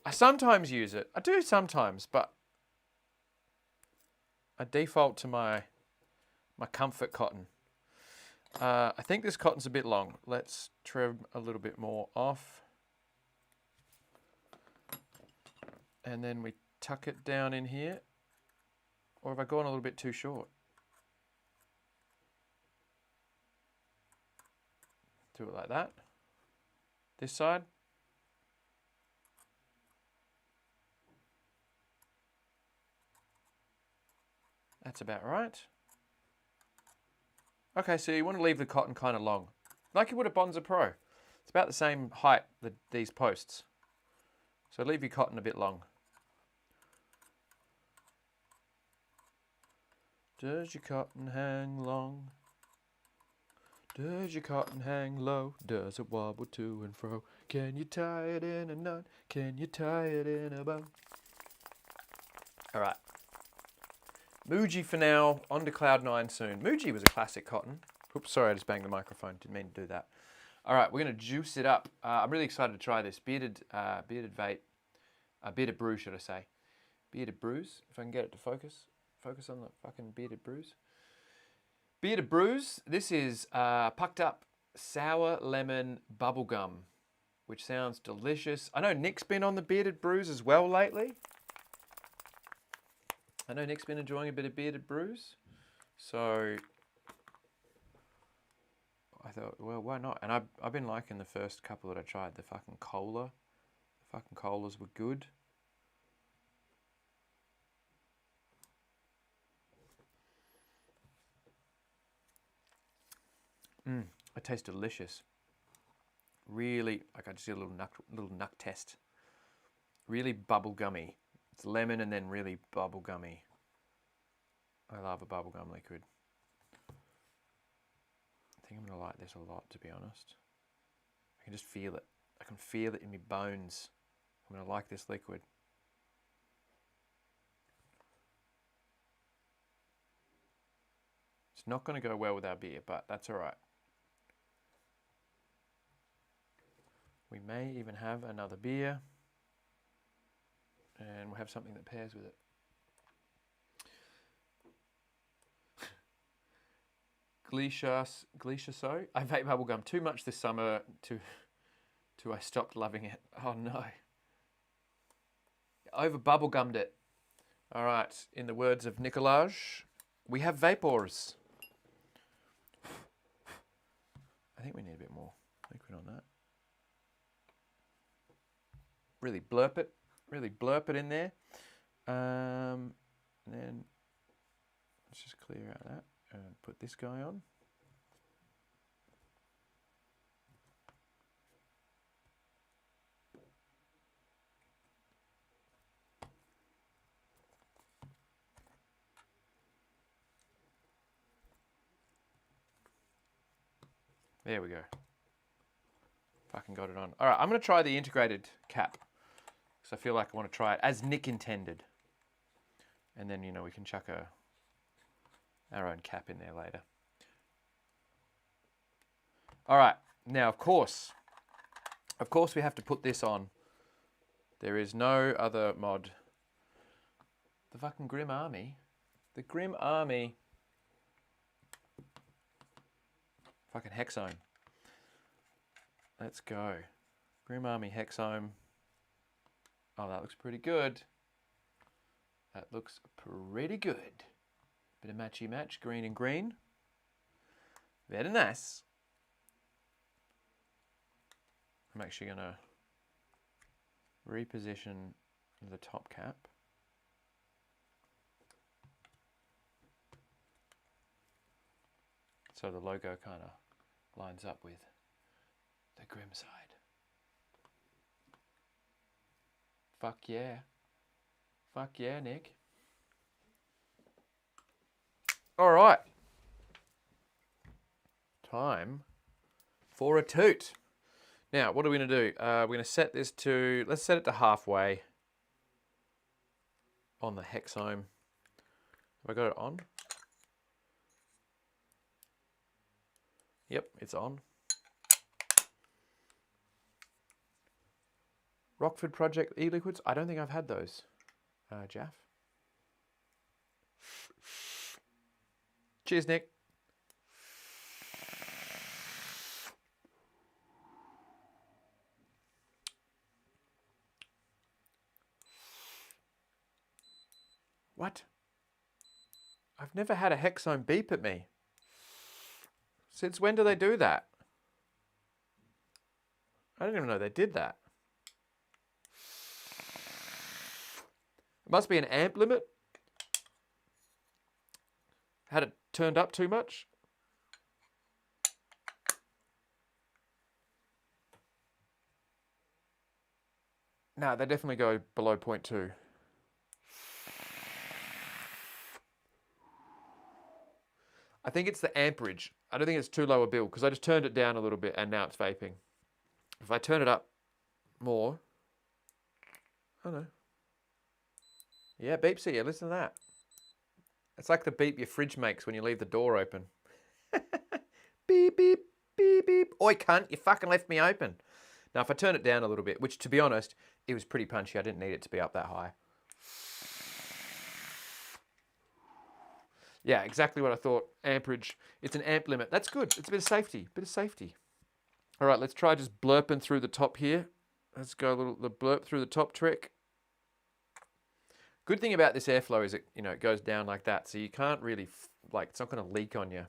I sometimes use it. I do sometimes, but I default to my comfort cotton. I think this cotton's a bit long. Let's trim a little bit more off. And then we tuck it down in here. Or have I gone a little bit too short? Do it like that. This side. That's about right. Okay, so you want to leave the cotton kind of long. Like you would a Bonza Pro. It's about the same height, these posts. So leave your cotton a bit long. Does your cotton hang long? Does your cotton hang low? Does it wobble to and fro? Can you tie it in a knot? Can you tie it in a bow? All right. Muji for now, on to Cloud 9 soon. Muji was a classic cotton. Oops, sorry, I just banged the microphone. Didn't mean to do that. All right, we're going to juice it up. I'm really excited to try this. Bearded vape. Bearded brew, should I say. Bearded brews, if I can get it to focus. Focus on the fucking bearded brews. Bearded brews, this is pucked up sour lemon bubblegum, which sounds delicious. I know Nick's been on the bearded brews as well lately. I know Nick's been enjoying a bit of bearded brews. So I thought, well, why not? And I've been liking the first couple that I tried, the fucking cola. The fucking colas were good. It tastes delicious. Really, like I just did a little nut test. Really bubblegummy. It's lemon and then really bubblegummy. I love a bubblegum liquid. I think I'm gonna like this a lot, to be honest. I can just feel it. I can feel it in my bones. I'm gonna like this liquid. It's not gonna go well with our beer, but that's all right. We may even have another beer, and we'll have something that pairs with it. Glecia. I vape bubblegum too much this summer to I stopped loving it. Oh no. Over bubblegummed it. All right, in the words of Nicolaj, we have vapors. I think we need a bit more liquid on that. Really blurp it in there. And then let's just clear out that and put this guy on. There we go. Fucking got it on. All right, I'm going to try the integrated cap because I feel like I want to try it as Nick intended. And then, you know, we can chuck our own cap in there later. All right, now, of course we have to put this on. There is no other mod. The fucking Grimm Army. The Grimm Army. Fucking Hexome. Let's go. Grimm Army Hexome. Oh, that looks pretty good. That looks pretty good. Bit of matchy match, green and green. Very nice. I'm actually going to reposition the top cap. So the logo kind of lines up with the Grimm side. Fuck yeah. Fuck yeah, Nick. All right. Time for a toot. Now, what are we going to do? We're going to set this to, let's set it to halfway on the hexome. Have I got it on? Yep, it's on. Rockford Project e-liquids. I don't think I've had those, Jaff. Cheers, Nick. What? I've never had a hexome beep at me. Since when do they do that? I didn't even know they did that. It must be an amp limit. Had it turned up too much? No, they definitely go below 0.2. I think it's the amperage. I don't think it's too low a bill because I just turned it down a little bit and now it's vaping. If I turn it up more, I don't know. Yeah, beeps at you. Listen to that. It's like the beep your fridge makes when you leave the door open. Beep, beep, beep, beep. Oi, cunt, you fucking left me open. Now, if I turn it down a little bit, which to be honest, it was pretty punchy. I didn't need it to be up that high. Yeah, exactly what I thought. Amperage. It's an amp limit. That's good. It's a bit of safety. Bit of safety. All right, let's try just blurping through the top here. Let's go the blurp through the top trick. Good thing about this airflow is it goes down like that, so you can't really it's not going to leak on you.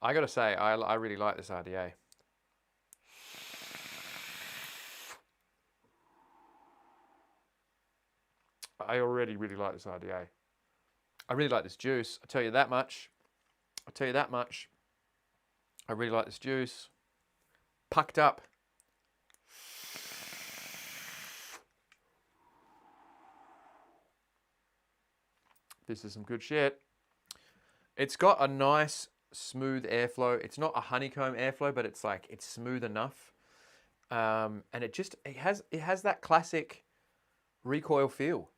I got to say, I really like this RDA. I already really like this RDA. I really like this juice. I'll tell you that much. I really like this juice. Pucked up. This is some good shit. It's got a nice smooth airflow. It's not a honeycomb airflow, but it's smooth enough. And it has that classic Recoil feel.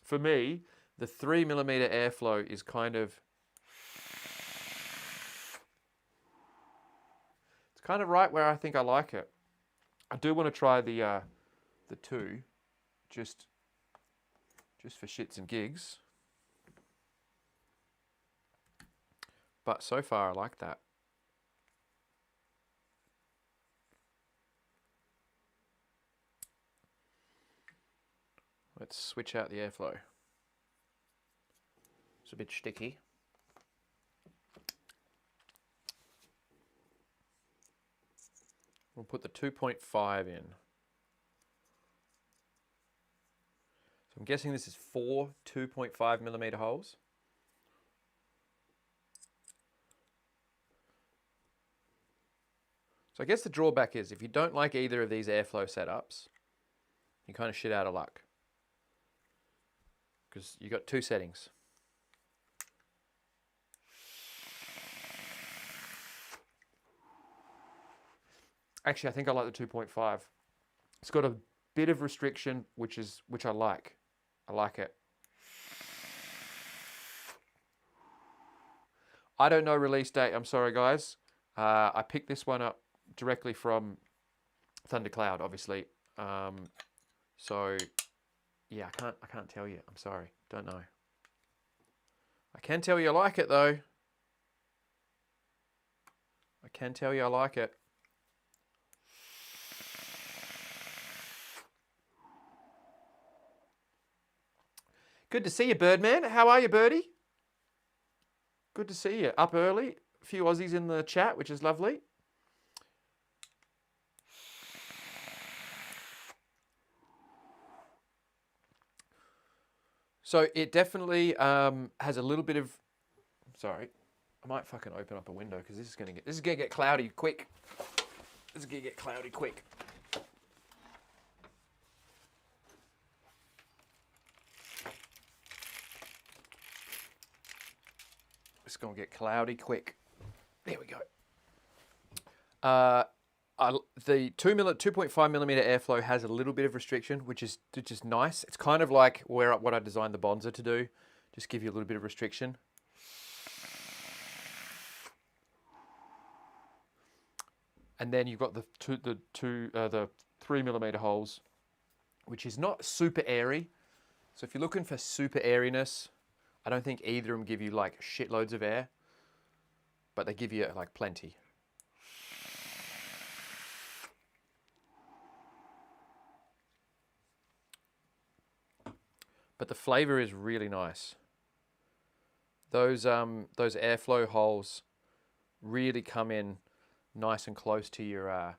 For me, the 3mm airflow is kind of, it's kind of right where I think I like it. I do want to try the 2, just for shits and gigs. But so far I like that. Let's switch out the airflow. It's a bit sticky. We'll put the 2.5 in. So I'm guessing this is 4 2.5mm holes. So I guess the drawback is if you don't like either of these airflow setups, you kind of shit out of luck. Because you got 2 settings. Actually, I think I like the 2.5. It's got a bit of restriction, which I like. I like it. I don't know release date. I'm sorry, guys. I picked this one up directly from Thundercloud, obviously. So yeah, I can't tell you. I'm sorry. Don't know. I can tell you I like it though. I can tell you I like it. Good to see you, Birdman. How are you, Birdie? Good to see you. Up early. A few Aussies in the chat, which is lovely. So it definitely has a little bit of. Sorry, I might fucking open up a window because this is gonna get cloudy quick. This is gonna get cloudy quick. going to get cloudy quick. There we go. The 2.5 millimeter airflow has a little bit of restriction, which is nice. It's kind of like what I designed the Bonzer to do, just give you a little bit of restriction. And then you've got the 3 millimeter holes, which is not super airy. So if you're looking for super airiness, I don't think either of them give you like shitloads of air, but they give you like plenty. But the flavor is really nice. Those airflow holes really come in nice and close to your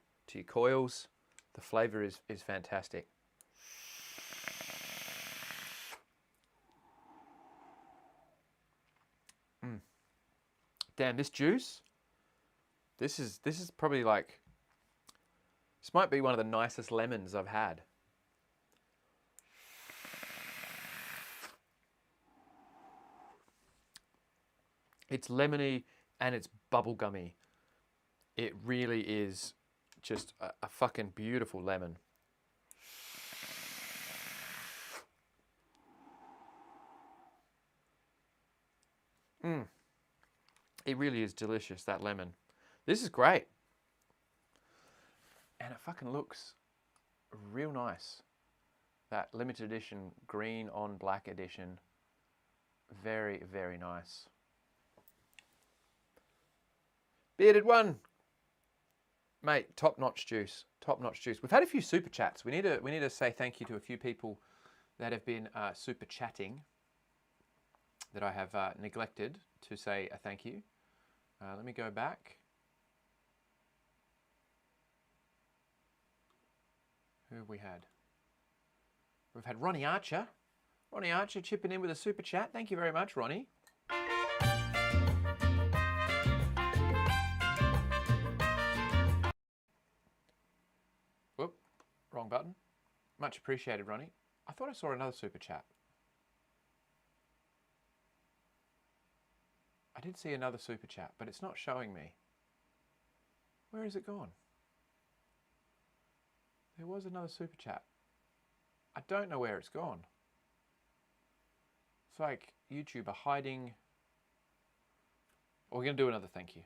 coils. The flavor is fantastic. Damn, this juice. This is probably like, this might be one of the nicest lemons I've had. It's lemony and it's bubblegummy. It really is just a fucking beautiful lemon. It really is delicious, that lemon. This is great. And it fucking looks real nice. That limited edition green on black edition. Very, very nice. Bearded one. Mate, top-notch juice. Top-notch juice. We've had a few super chats. We need to say thank you to a few people that have been super chatting that I have neglected to say a thank you. Let me go back. Who have we had? We've had Ronnie Archer. Ronnie Archer chipping in with a super chat. Thank you very much, Ronnie. Whoop, wrong button. Much appreciated, Ronnie. I thought I saw another super chat. I did see another super chat, but it's not showing me. Where has it gone? There was another super chat. I don't know where it's gone. It's like YouTube are hiding. We're going to do another thank you.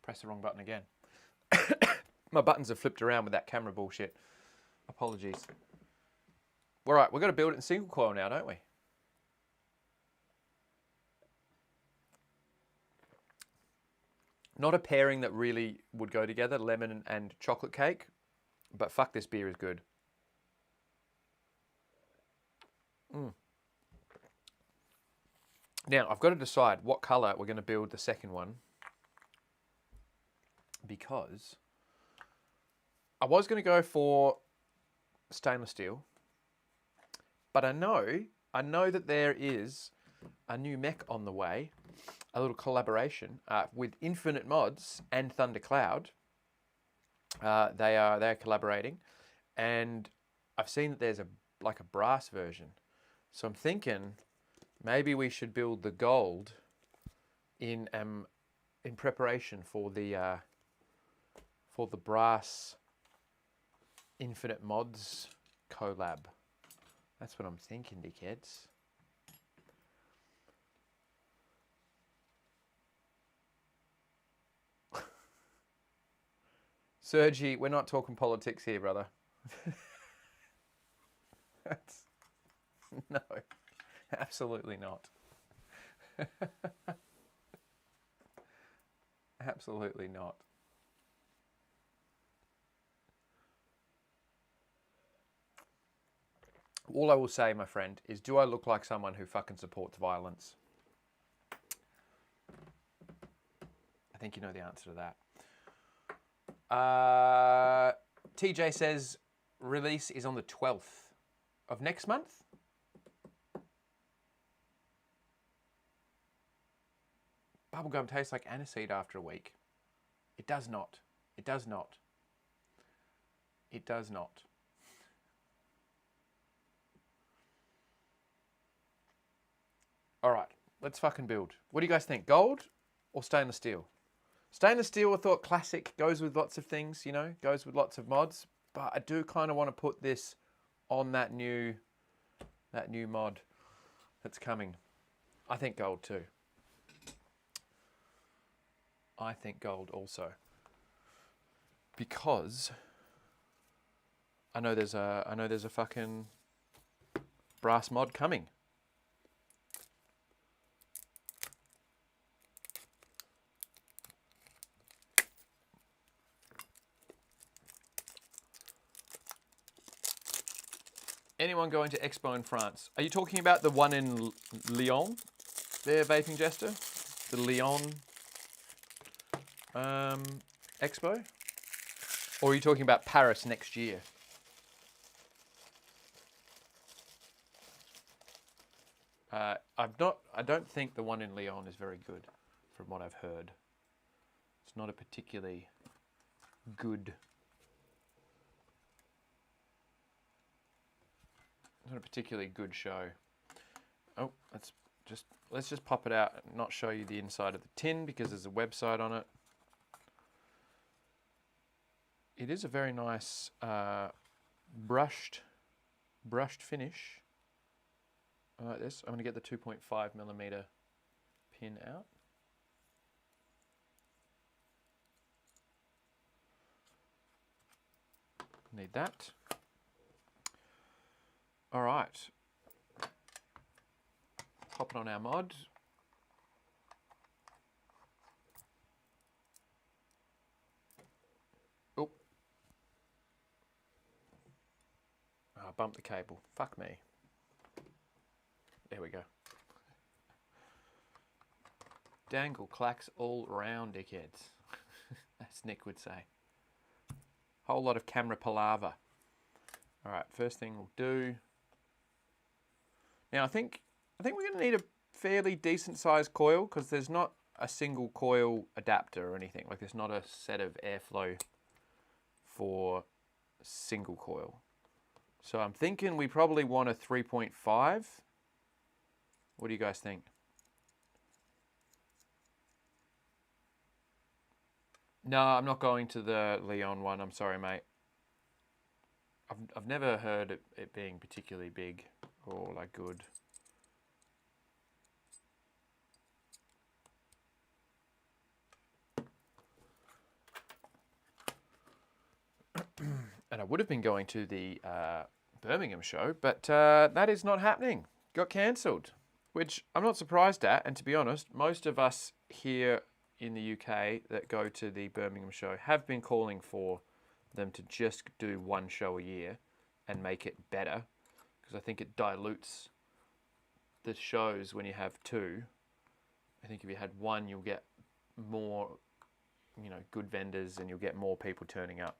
Press the wrong button again. My buttons have flipped around with that camera bullshit. Apologies. All right, we've got to build it in single coil now, don't we? Not a pairing that really would go together, lemon and chocolate cake, but fuck, this beer is good. Now, I've got to decide what colour we're going to build the second one, because I was going to go for stainless steel, but I know that there is a new mech on the way, a little collaboration with Infinite Mods and Thundercloud. They are collaborating, and I've seen that there's a brass version, so I'm thinking maybe we should build the gold in preparation for the brass Infinite Mods collab. That's what I'm thinking, dickheads. Sergi, we're not talking politics here, brother. No, absolutely not. Absolutely not. All I will say, my friend, is do I look like someone who fucking supports violence? I think you know the answer to that. TJ says release is on the 12th of next month. Bubblegum tastes like aniseed after a week. It does not. It does not. It does not. All right, let's fucking build. What do you guys think? Gold or stainless steel? Stainless steel, I thought classic, goes with lots of things, you know, goes with lots of mods. But I do kind of want to put this on that new mod that's coming. I think gold too. I think gold also. Because I know there's a fucking brass mod coming. Anyone going to Expo in France? Are you talking about the one in Lyon? There, Vaping Jester? The Lyon Expo? Or are you talking about Paris next year? I don't think the one in Lyon is very good, from what I've heard. It's not a particularly good. Not a particularly good show. Oh, let's just pop it out and not show you the inside of the tin because there's a website on it. It is a very nice brushed finish. I like this. I'm going to get the 2.5mm pin out. Need that. All right. Pop it on our mod. Oh. I bumped the cable. Fuck me. There we go. Dangle clacks all round, dickheads. As Nick would say. Whole lot of camera palaver. All right, first thing we'll do. Now I think we're going to need a fairly decent sized coil because there's not a single coil adapter or anything. Like there's not a set of airflow for single coil. So I'm thinking we probably want a 3.5. What do you guys think? No, I'm not going to the Lyon one. I'm sorry, mate. I've never heard it being particularly big or like good. And I would have been going to the Birmingham show, but that is not happening. Got cancelled, which I'm not surprised at. And to be honest, most of us here in the UK that go to the Birmingham show have been calling for them to just do one show a year and make it better, because I think it dilutes the shows when you have two. I think if you had one, you'll get more, you know, good vendors and you'll get more people turning up.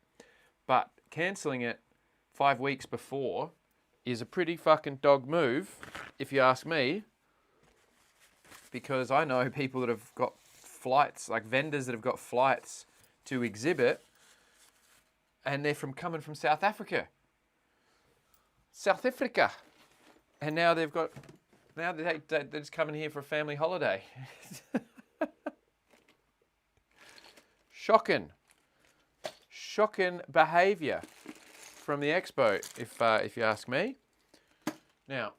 But cancelling it 5 weeks before is a pretty fucking dog move, if you ask me, because I know people that have got flights, like vendors that have got flights to exhibit, and they're coming from South Africa. And now they're just coming here for a family holiday. Shocking behaviour from the expo, if you ask me. Now,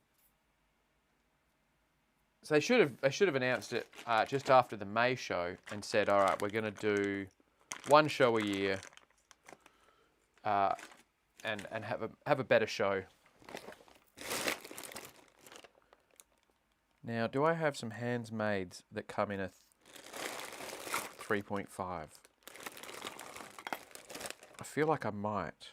so they should have announced it just after the May show and said, all right, we're going to do one show a year and have a better show. Now, do I have some handsmades that come in a 3.5? I feel like I might.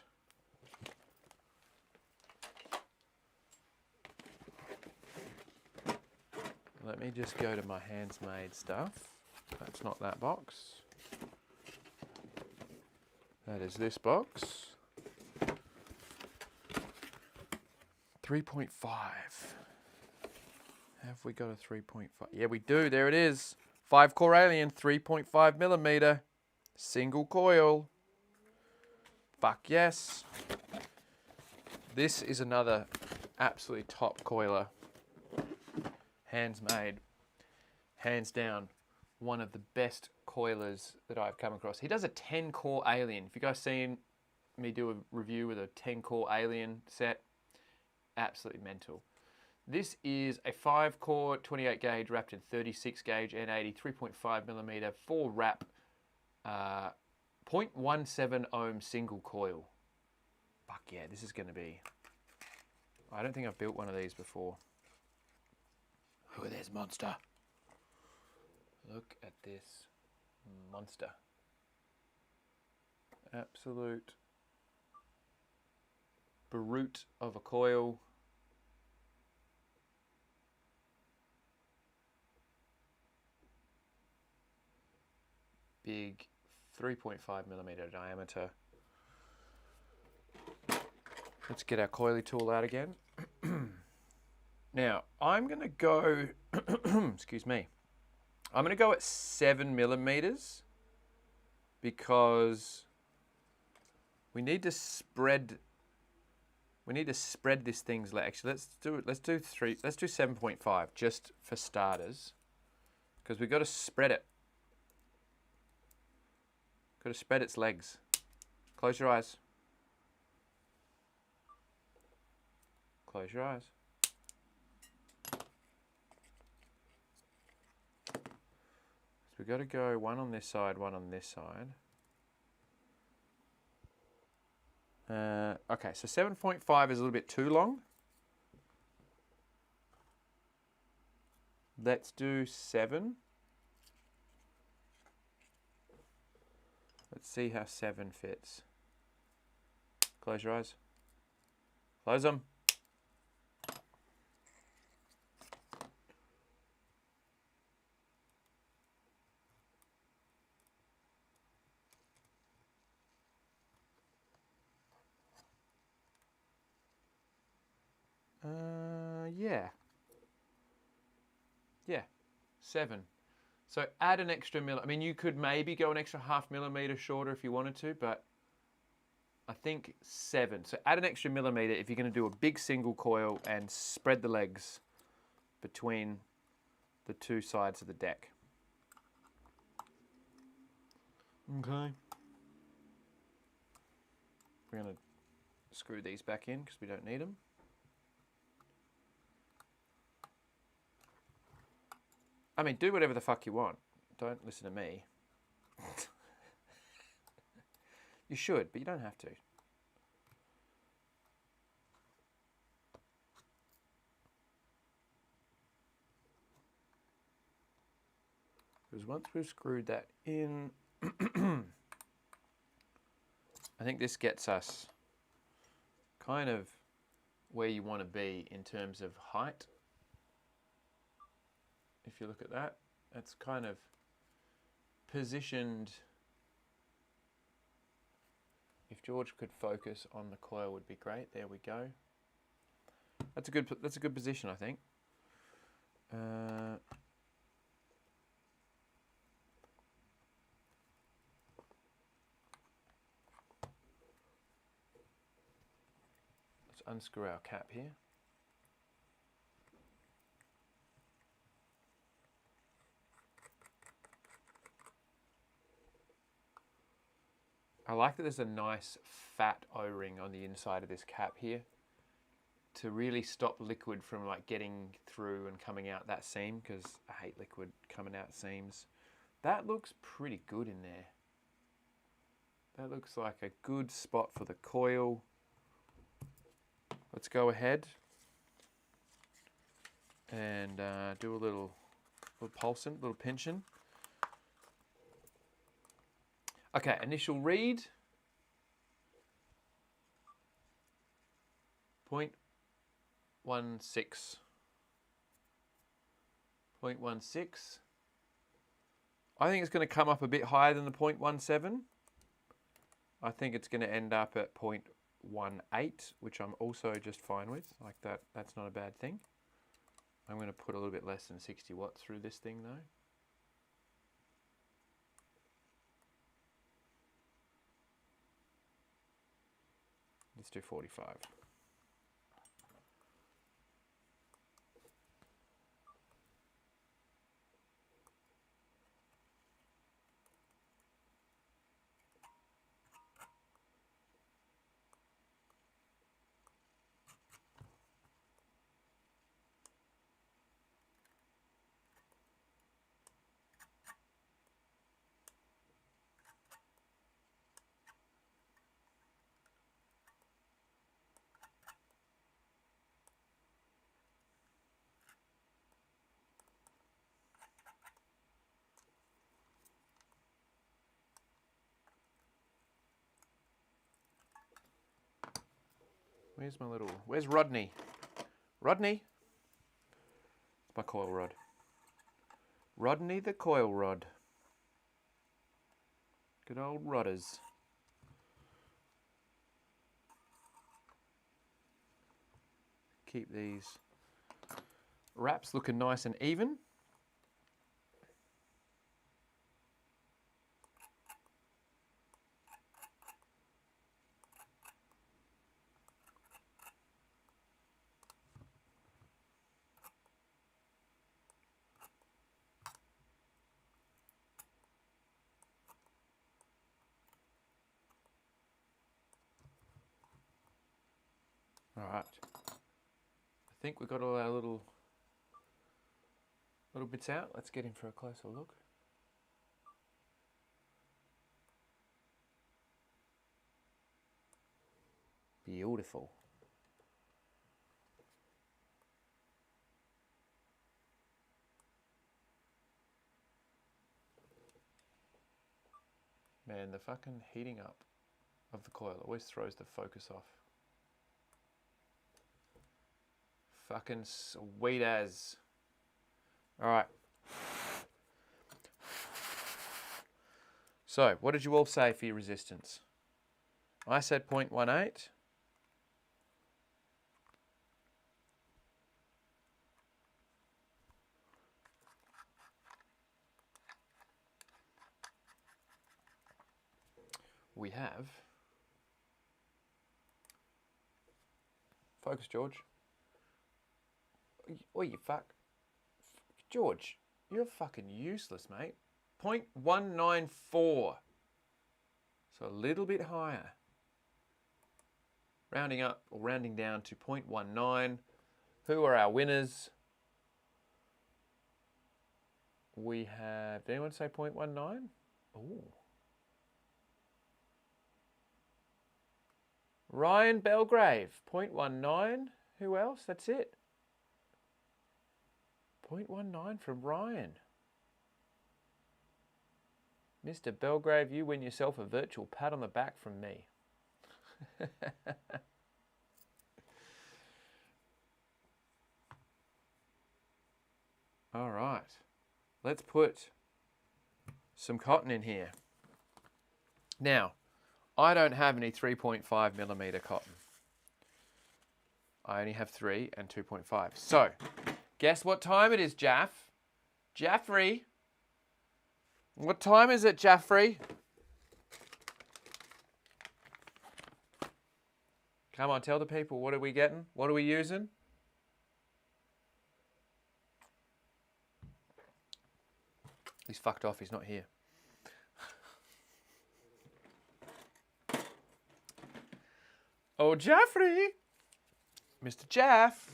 Let me just go to my handsmade stuff. That's not that box. That is this box. 3.5. Have we got a 3.5? Yeah, we do. There it is. 5-core Alien, 3.5mm. Single coil. Fuck yes. This is another absolutely top coiler. hands made, hands down, one of the best coilers that I've come across. He does a 10 core Alien. If you guys seen me do a review with a 10 core Alien set, absolutely mental. This is a 5 core 28 gauge wrapped in 36 gauge N80 3.5 millimeter 4 wrap 0.17 ohm single coil. Fuck yeah, this is going to be... I don't think I've built one of these before. Look at this monster. Look at this monster. Absolute brute of a coil. Big 3.5 millimeter diameter. Let's get our coily tool out again. Now, I'm going to go, excuse me, I'm going to go at 7 millimeters because we need to spread this thing's leg. Actually, let's do 7.5 just for starters, because we've got to spread it. Got to spread its legs. Close your eyes. Close your eyes. So we've got to go one on this side, one on this side. Okay, so 7.5 is a little bit too long. Let's do 7. Let's see how 7 fits. Close your eyes. Close them. Yeah. Yeah, 7. So add an extra I mean, you could maybe go an extra ½ millimeter shorter if you wanted to, but I think 7. So add an extra millimeter if you're going to do a big single coil and spread the legs between the two sides of the deck. Okay. We're going to screw these back in because we don't need them. I mean, do whatever the fuck you want. Don't listen to me. You should, but you don't have to. Because once we've screwed that in, I think this gets us kind of where you want to be in terms of height. If you look at that, that's kind of positioned. If George could focus on the coil, would be great. There we go. That's a good position, I think. Let's unscrew our cap here. I like that there's a nice fat O-ring on the inside of this cap here to really stop liquid from like getting through and coming out that seam, because I hate liquid coming out seams. That looks pretty good in there. That looks like a good spot for the coil. Let's go ahead and do a little pulsing, little pinching. Okay, initial read. 0.16. 0.16. I think it's going to come up a bit higher than the 0.17. I think it's going to end up at 0.18, which I'm also just fine with. Like that, that's not a bad thing. I'm going to put a little bit less than 60 watts through this thing though. Let's do 45. Where's my little... Where's Rodney? Rodney? It's my coil rod. Rodney the coil rod. Good old rodders. Keep these wraps looking nice and even. All right. I think we've got all our little bits out. Let's get in for a closer look. Beautiful. Man, the fucking heating up of the coil always throws the focus off. Fucking sweet as. All right. So, what did you all say for your resistance? I said 0.18. We have... Focus, George. Oh, you fuck. George, you're fucking useless, mate. 0.194. So a little bit higher. Rounding up or rounding down to 0.19. Who are our winners? We have... Did anyone say 0.19? Ooh. Ryan Belgrave, 0.19. Who else? That's it. 0.19 from Ryan. Mr. Belgrave, you win yourself a virtual pat on the back from me. All right. Let's put some cotton in here. Now, I don't have any 3.5mm cotton. I only have 3 and 2.5. So, guess what time it is, Jaff? Jaffrey? What time is it, Jaffrey? Come on, tell the people, what are we getting? What are we using? He's fucked off, he's not here. Oh, Jaffrey! Mr. Jaff!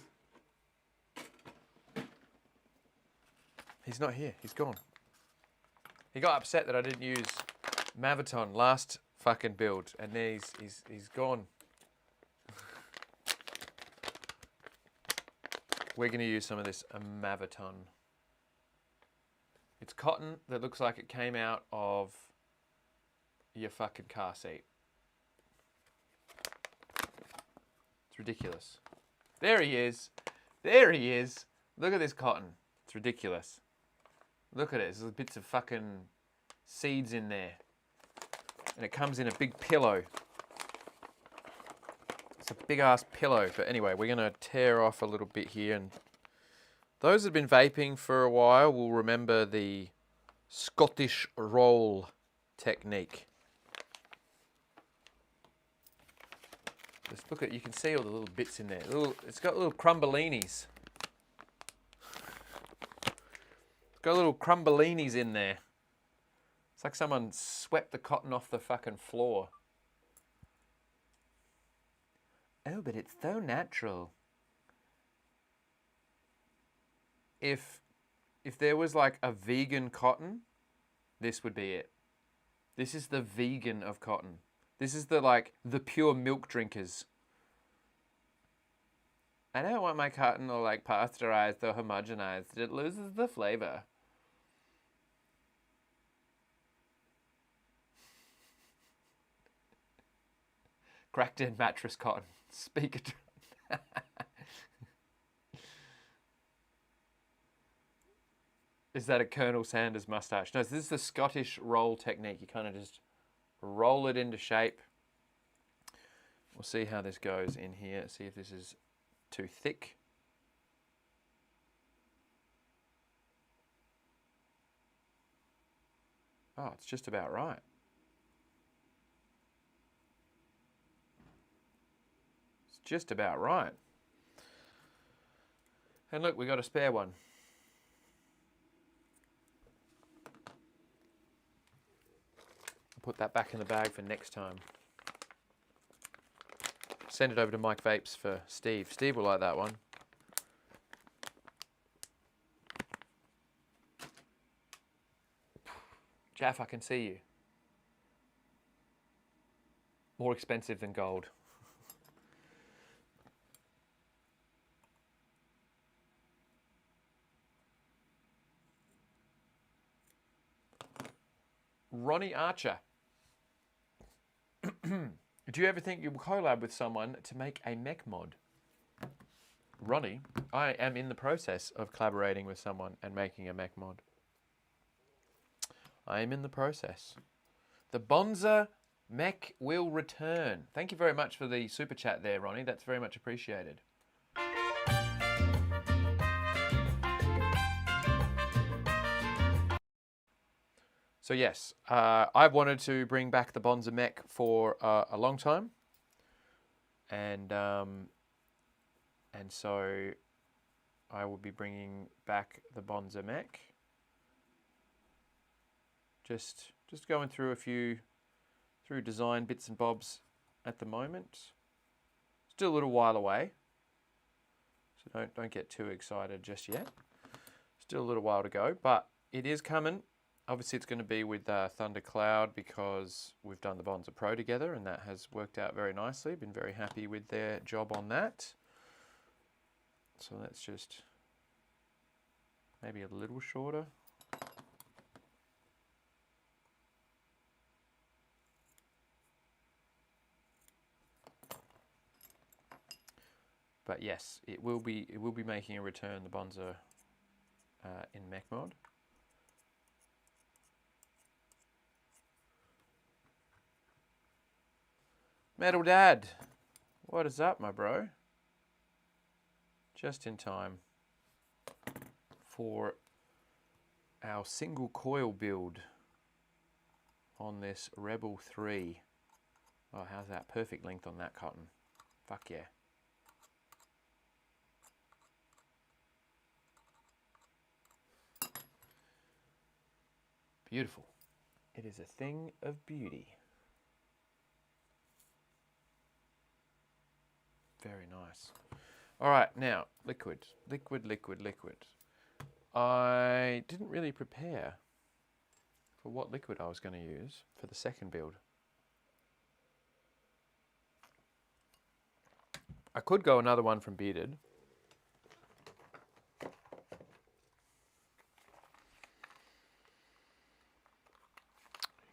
He's not here, he's gone. He got upset that I didn't use Maviton last fucking build, and then he's gone. We're going to use some of this Maviton. It's cotton that looks like it came out of your fucking car seat. It's ridiculous. There he is. There he is. Look at this cotton. It's ridiculous. Look at it. There's bits of fucking seeds in there. And it comes in a big pillow. It's a big ass pillow. But anyway, we're going to tear off a little bit here. And those that have been vaping for a while will remember the Scottish roll technique. Just look at, you can see all the little bits in there. It's got little crumbolinis. It's got little crumbolinis in there. It's like someone swept the cotton off the fucking floor. Oh, but it's so natural. If there was like a vegan cotton, this would be it. This is the vegan of cotton. This is the pure milk drinkers. I don't want my cotton all like pasteurized or homogenized. It loses the flavor. Cracked in mattress cotton. Speaker. Is that a Colonel Sanders mustache? No, so this is the Scottish roll technique. You kind of just roll it into shape. We'll see how this goes in here. See if this is too thick. Oh, it's just about right. It's just about right. And look, we got a spare one. I'll put that back in the bag for next time. Send it over to Mike Vapes for Steve. Steve will like that one. Jaff, I can see you. More expensive than gold. Ronnie Archer. Do you ever think you'll collab with someone to make a mech mod? Ronnie, I am in the process of collaborating with someone and making a mech mod. I am in the process. The Bonza mech will return. Thank you very much for the super chat there, Ronnie. That's very much appreciated. So yes, I've wanted to bring back the Bonza mech for a long time, and so I will be bringing back the Bonza mech. Just going through design bits and bobs at the moment. Still a little while away, so don't get too excited just yet. Still a little while to go, but it is coming. Obviously, it's going to be with Thunder Cloud because we've done the Bonza Pro together, and that has worked out very nicely. Been very happy with their job on that. So let's just maybe a little shorter. But yes, it will be making a return, the Bonza in mech mod. Metal Dad, what is up, my bro? Just in time for our single coil build on this Rebel 3. Oh, how's that? Perfect length on that cotton. Fuck yeah. Beautiful. It is a thing of beauty. Very nice. All right, now, liquid. I didn't really prepare for what liquid I was going to use for the second build. I could go another one from Bearded.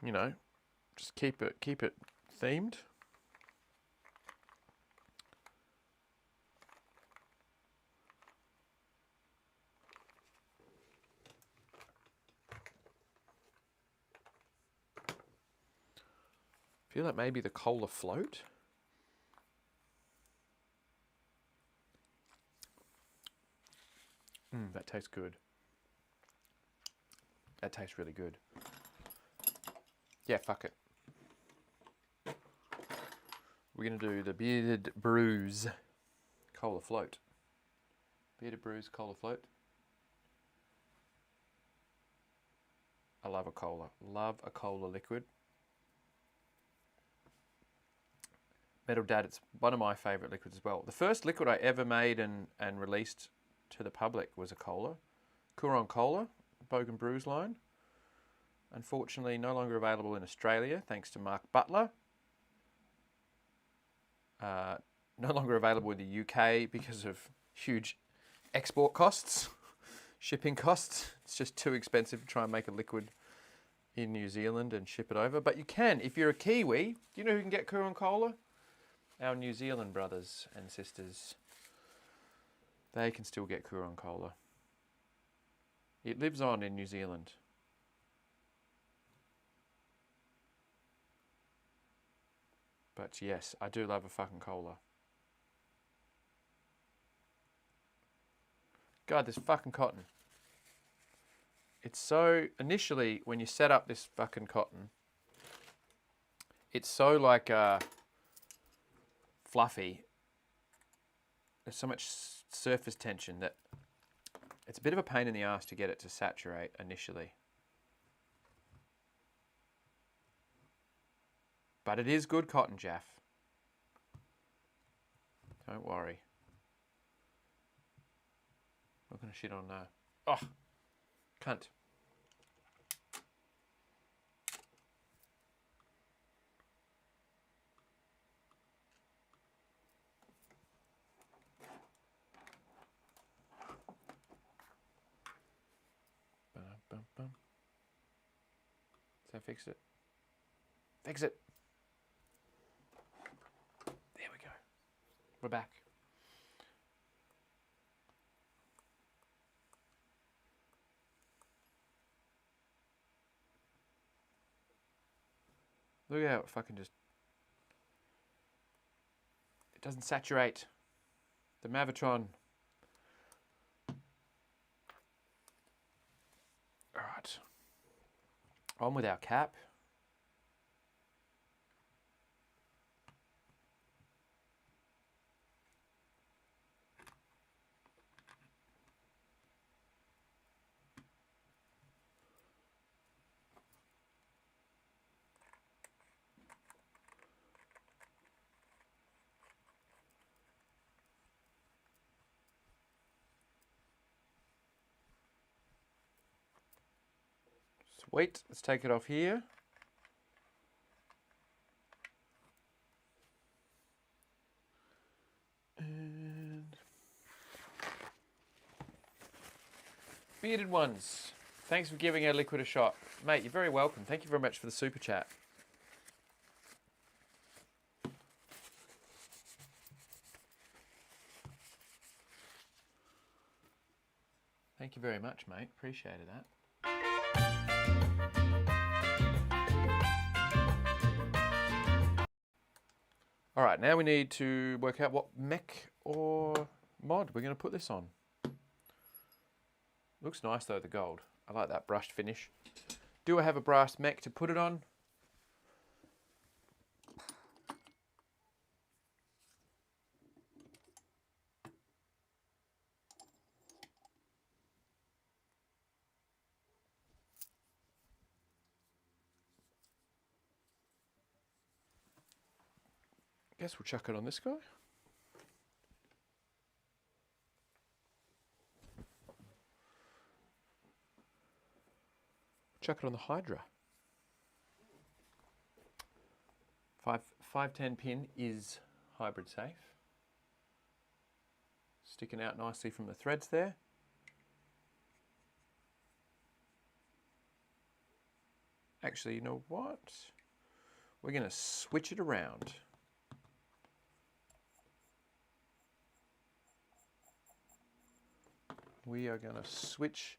You know, just keep it themed. Feel like maybe the cola float. That tastes good. That tastes really good. Yeah, fuck it. We're going to do the Bearded Brews Cola Float. Bearded Brews Cola Float. I love a cola. Love a cola liquid. Metal Dad, it's one of my favourite liquids as well. The first liquid I ever made and released to the public was a cola. Coorong Cola, Bogan Brews line. Unfortunately, no longer available in Australia, thanks to Mark Butler. No longer available in the UK because of huge export costs, shipping costs. It's just too expensive to try and make a liquid in New Zealand and ship it over. But you can, if you're a Kiwi. Do you know who can get Coorong Cola? Our New Zealand brothers and sisters. They can still get Kuron Cola. It lives on in New Zealand. But yes, I do love a fucking cola. God, this fucking cotton. It's so, initially, when you set up this fucking cotton, it's so like fluffy. There's so much surface tension that it's a bit of a pain in the ass to get it to saturate initially. But it is good cotton, Jaff. Don't worry. Not gonna shit on no. Oh, cunt. Bum. So fix it. Fix it. There we go. We're back. Look how it fucking just... It doesn't saturate. The Mavitron. Alright. On with our cap. Sweet, let's take it off here. And bearded ones, thanks for giving our liquid a shot. Mate, you're very welcome. Thank you very much for the super chat. Thank you very much, mate. Appreciated that. All right, now we need to work out what mech or mod we're going to put this on. Looks nice though, the gold. I like that brushed finish. Do I have a brass mech to put it on? Guess we'll chuck it on this guy. Chuck it on the Hydra. 510 pin is hybrid safe. Sticking out nicely from the threads there. Actually, you know what? We're going to switch it around. We are going to switch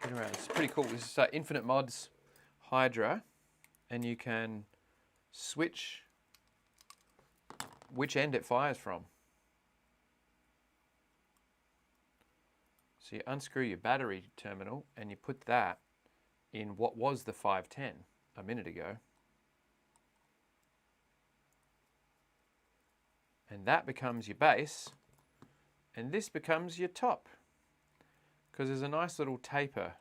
it around. It's pretty cool. This is Infinite Mods Hydra, and you can switch which end it fires from. So you unscrew your battery terminal and you put that in what was the 510 a minute ago. And that becomes your base, and this becomes your top. Because there's a nice little taper.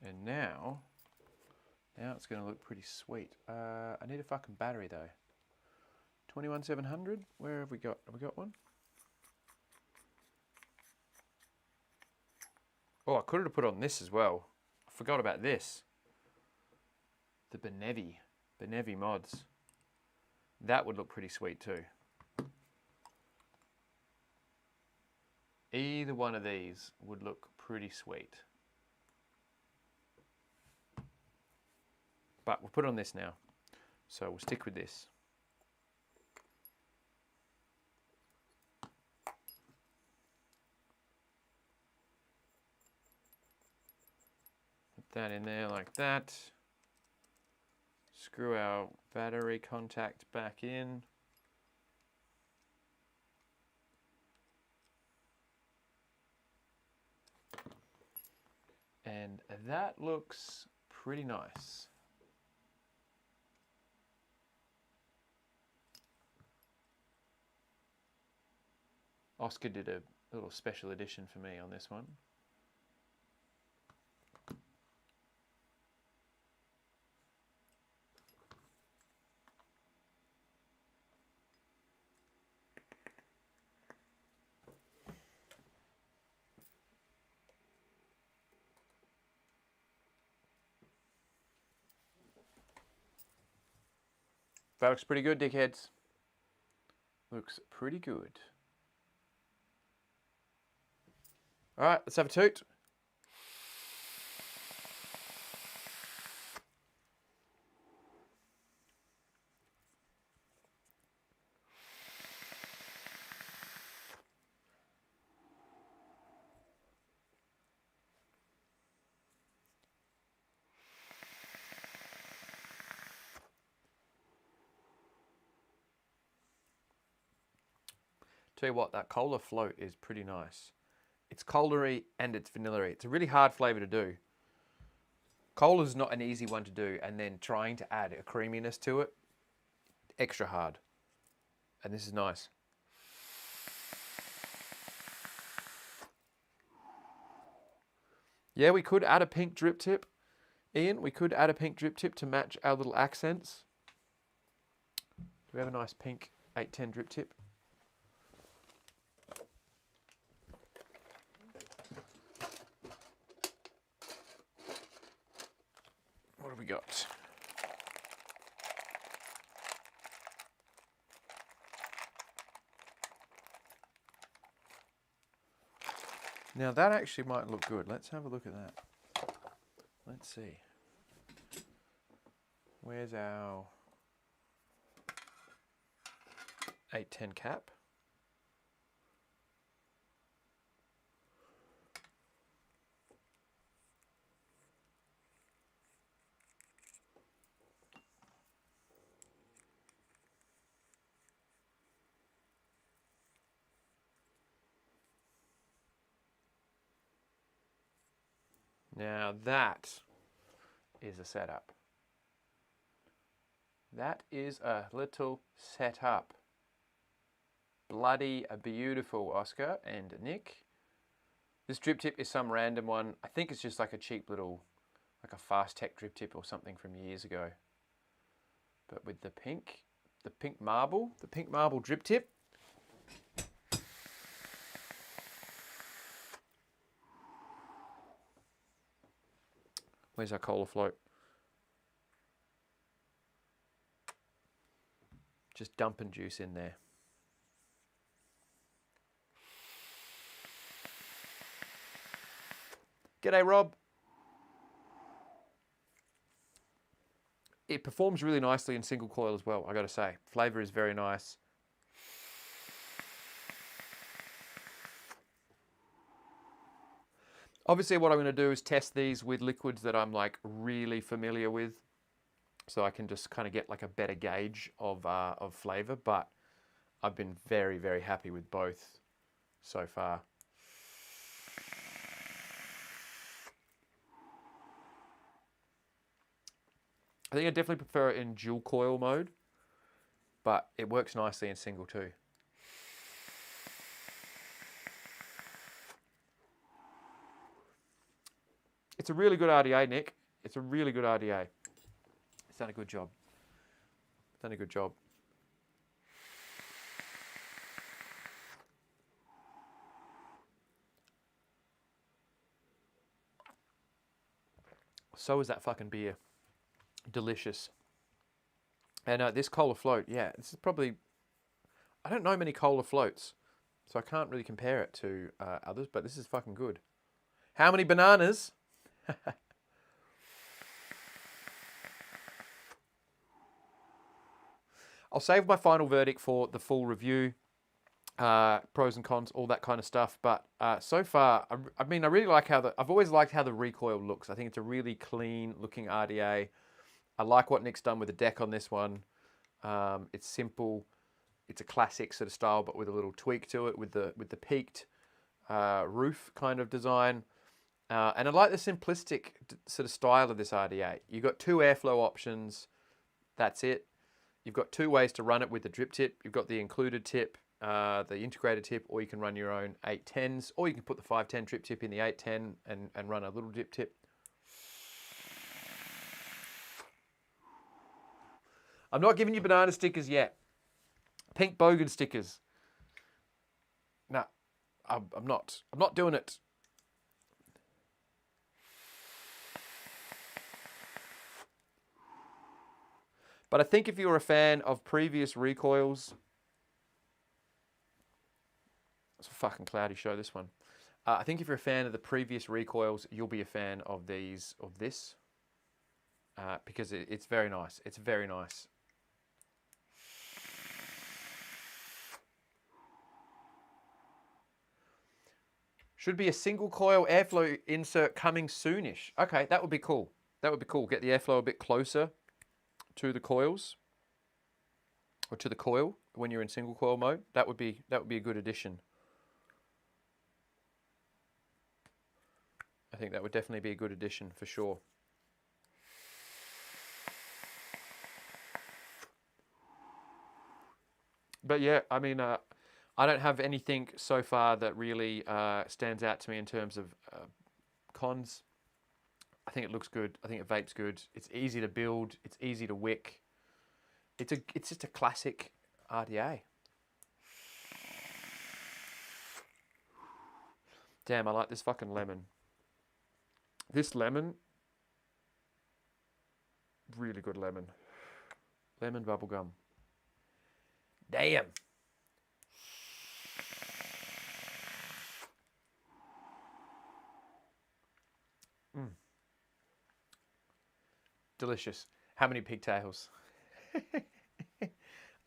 And now it's going to look pretty sweet. I need a fucking battery though. 21700. Where have we got? Have we got one? Oh, I could have put on this as well. I forgot about this. The Benevi mods. That would look pretty sweet too. Either one of these would look pretty sweet. But we'll put on this now. So we'll stick with this. Put that in there like that. Screw our battery contact back in. And that looks pretty nice. Oscar did a little special edition for me on this one. That looks pretty good, dickheads. Looks pretty good. All right, let's have a toot. Tell you what, that cola float is pretty nice. It's cola-y and it's vanilla-y. It's a really hard flavour to do. Cola's not an easy one to do, and then trying to add a creaminess to it, extra hard. And this is nice. Yeah, we could add a pink drip tip. Ian, we could add a pink drip tip to match our little accents. Do we have a nice pink 810 drip tip? What have we got? Now that actually might look good. Let's have a look at that. Let's see. Where's our 810 cap? Now that is a setup. That is a little setup. Bloody beautiful, Oscar and Nick. This drip tip is some random one. I think it's just like a cheap little, like a Fast Tech drip tip or something from years ago. But with the pink marble drip tip. Where's our cola float? Just dumping juice in there. G'day, Rob. It performs really nicely in single coil as well, I gotta say. Flavour is very nice. Obviously what I'm going to do is test these with liquids that I'm like really familiar with, so I can just kind of get like a better gauge of flavour, but I've been very, very happy with both so far. I think I definitely prefer it in dual coil mode, but it works nicely in single too. It's a really good RDA, Nick. It's a really good RDA. It's done a good job. It's done a good job. So is that fucking beer. Delicious. And this cola float, yeah, this is probably... I don't know many cola floats, so I can't really compare it to others, but this is fucking good. How many bananas? I'll save my final verdict for the full review, pros and cons, all that kind of stuff. But so far, I mean, I really like how I've always liked how the Recoil looks. I think it's a really clean looking RDA. I like what Nick's done with the deck on this one. It's simple. It's a classic sort of style, but with a little tweak to it, with the peaked roof kind of design. And I like the simplistic sort of style of this RDA. You've got 2 airflow options. That's it. You've got 2 ways to run it with the drip tip. You've got the included tip, the integrated tip, or you can run your own 810s, or you can put the 510 drip tip in the 810 and run a little drip tip. I'm not giving you banana stickers yet. Pink bogan stickers. No, I'm not doing it. But I think if you're a fan of previous Recoils, it's a fucking cloudy show, this one. I think if you're a fan of the previous Recoils, you'll be a fan of this, because it's very nice. It's very nice. Should be a single coil airflow insert coming soonish. Okay, that would be cool. That would be cool. Get the airflow a bit closer to the coils, or to the coil when you're in single coil mode. That would be a good addition. I think that would definitely be a good addition for sure. But yeah, I mean, I don't have anything so far that really stands out to me in terms of cons. I think it looks good. I think it vapes good. It's easy to build. It's easy to wick. It's just a classic RDA. Damn, I like this fucking lemon. This lemon, really good lemon. Lemon bubblegum. Damn. Delicious. How many pigtails?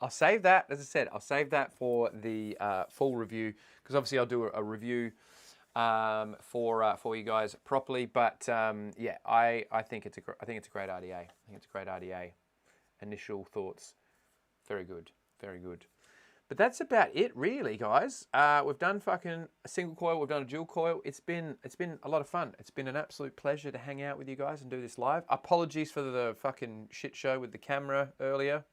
I'll save that, as I said, I'll save that for the full review, because obviously I'll do a review for you guys properly. But yeah, I think it's a great RDA. I think it's a great RDA. Initial thoughts, very good, very good. But that's about it, really, guys. We've done fucking a single coil. We've done a dual coil. It's been a lot of fun. It's been an absolute pleasure to hang out with you guys and do this live. Apologies for the fucking shit show with the camera earlier.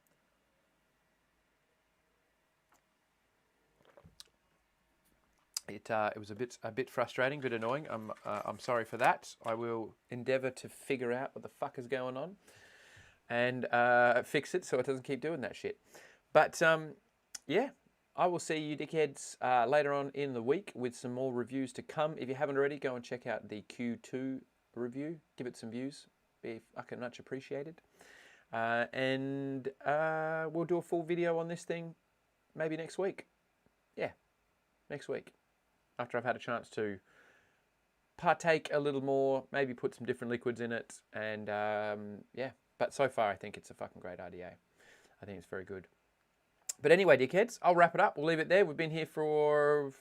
It was a bit frustrating, a bit annoying. I'm sorry for that. I will endeavour to figure out what the fuck is going on and fix it so it doesn't keep doing that shit. But yeah, I will see you dickheads later on in the week with some more reviews to come. If you haven't already, go and check out the Q2 review. Give it some views. Be fucking much appreciated. And we'll do a full video on this thing maybe next week. Yeah, next week. After I've had a chance to partake a little more, maybe put some different liquids in it. And yeah, but so far I think it's a fucking great RDA. I think it's very good. But anyway, dickheads, I'll wrap it up. We'll leave it there. We've been here for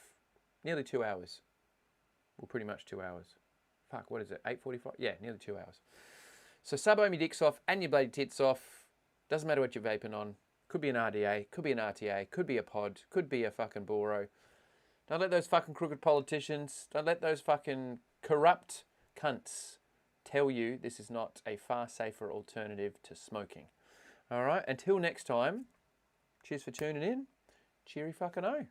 nearly 2 hours. Well, pretty much 2 hours. Fuck, what is it? 8:45? Yeah, nearly 2 hours. So sub-ohm your dicks off and your bloody tits off. Doesn't matter what you're vaping on. Could be an RDA, could be an RTA, could be a pod, could be a fucking Boro. Don't let those fucking crooked politicians, don't let those fucking corrupt cunts tell you this is not a far safer alternative to smoking. All right, until next time. Cheers for tuning in. Cheery fucking O.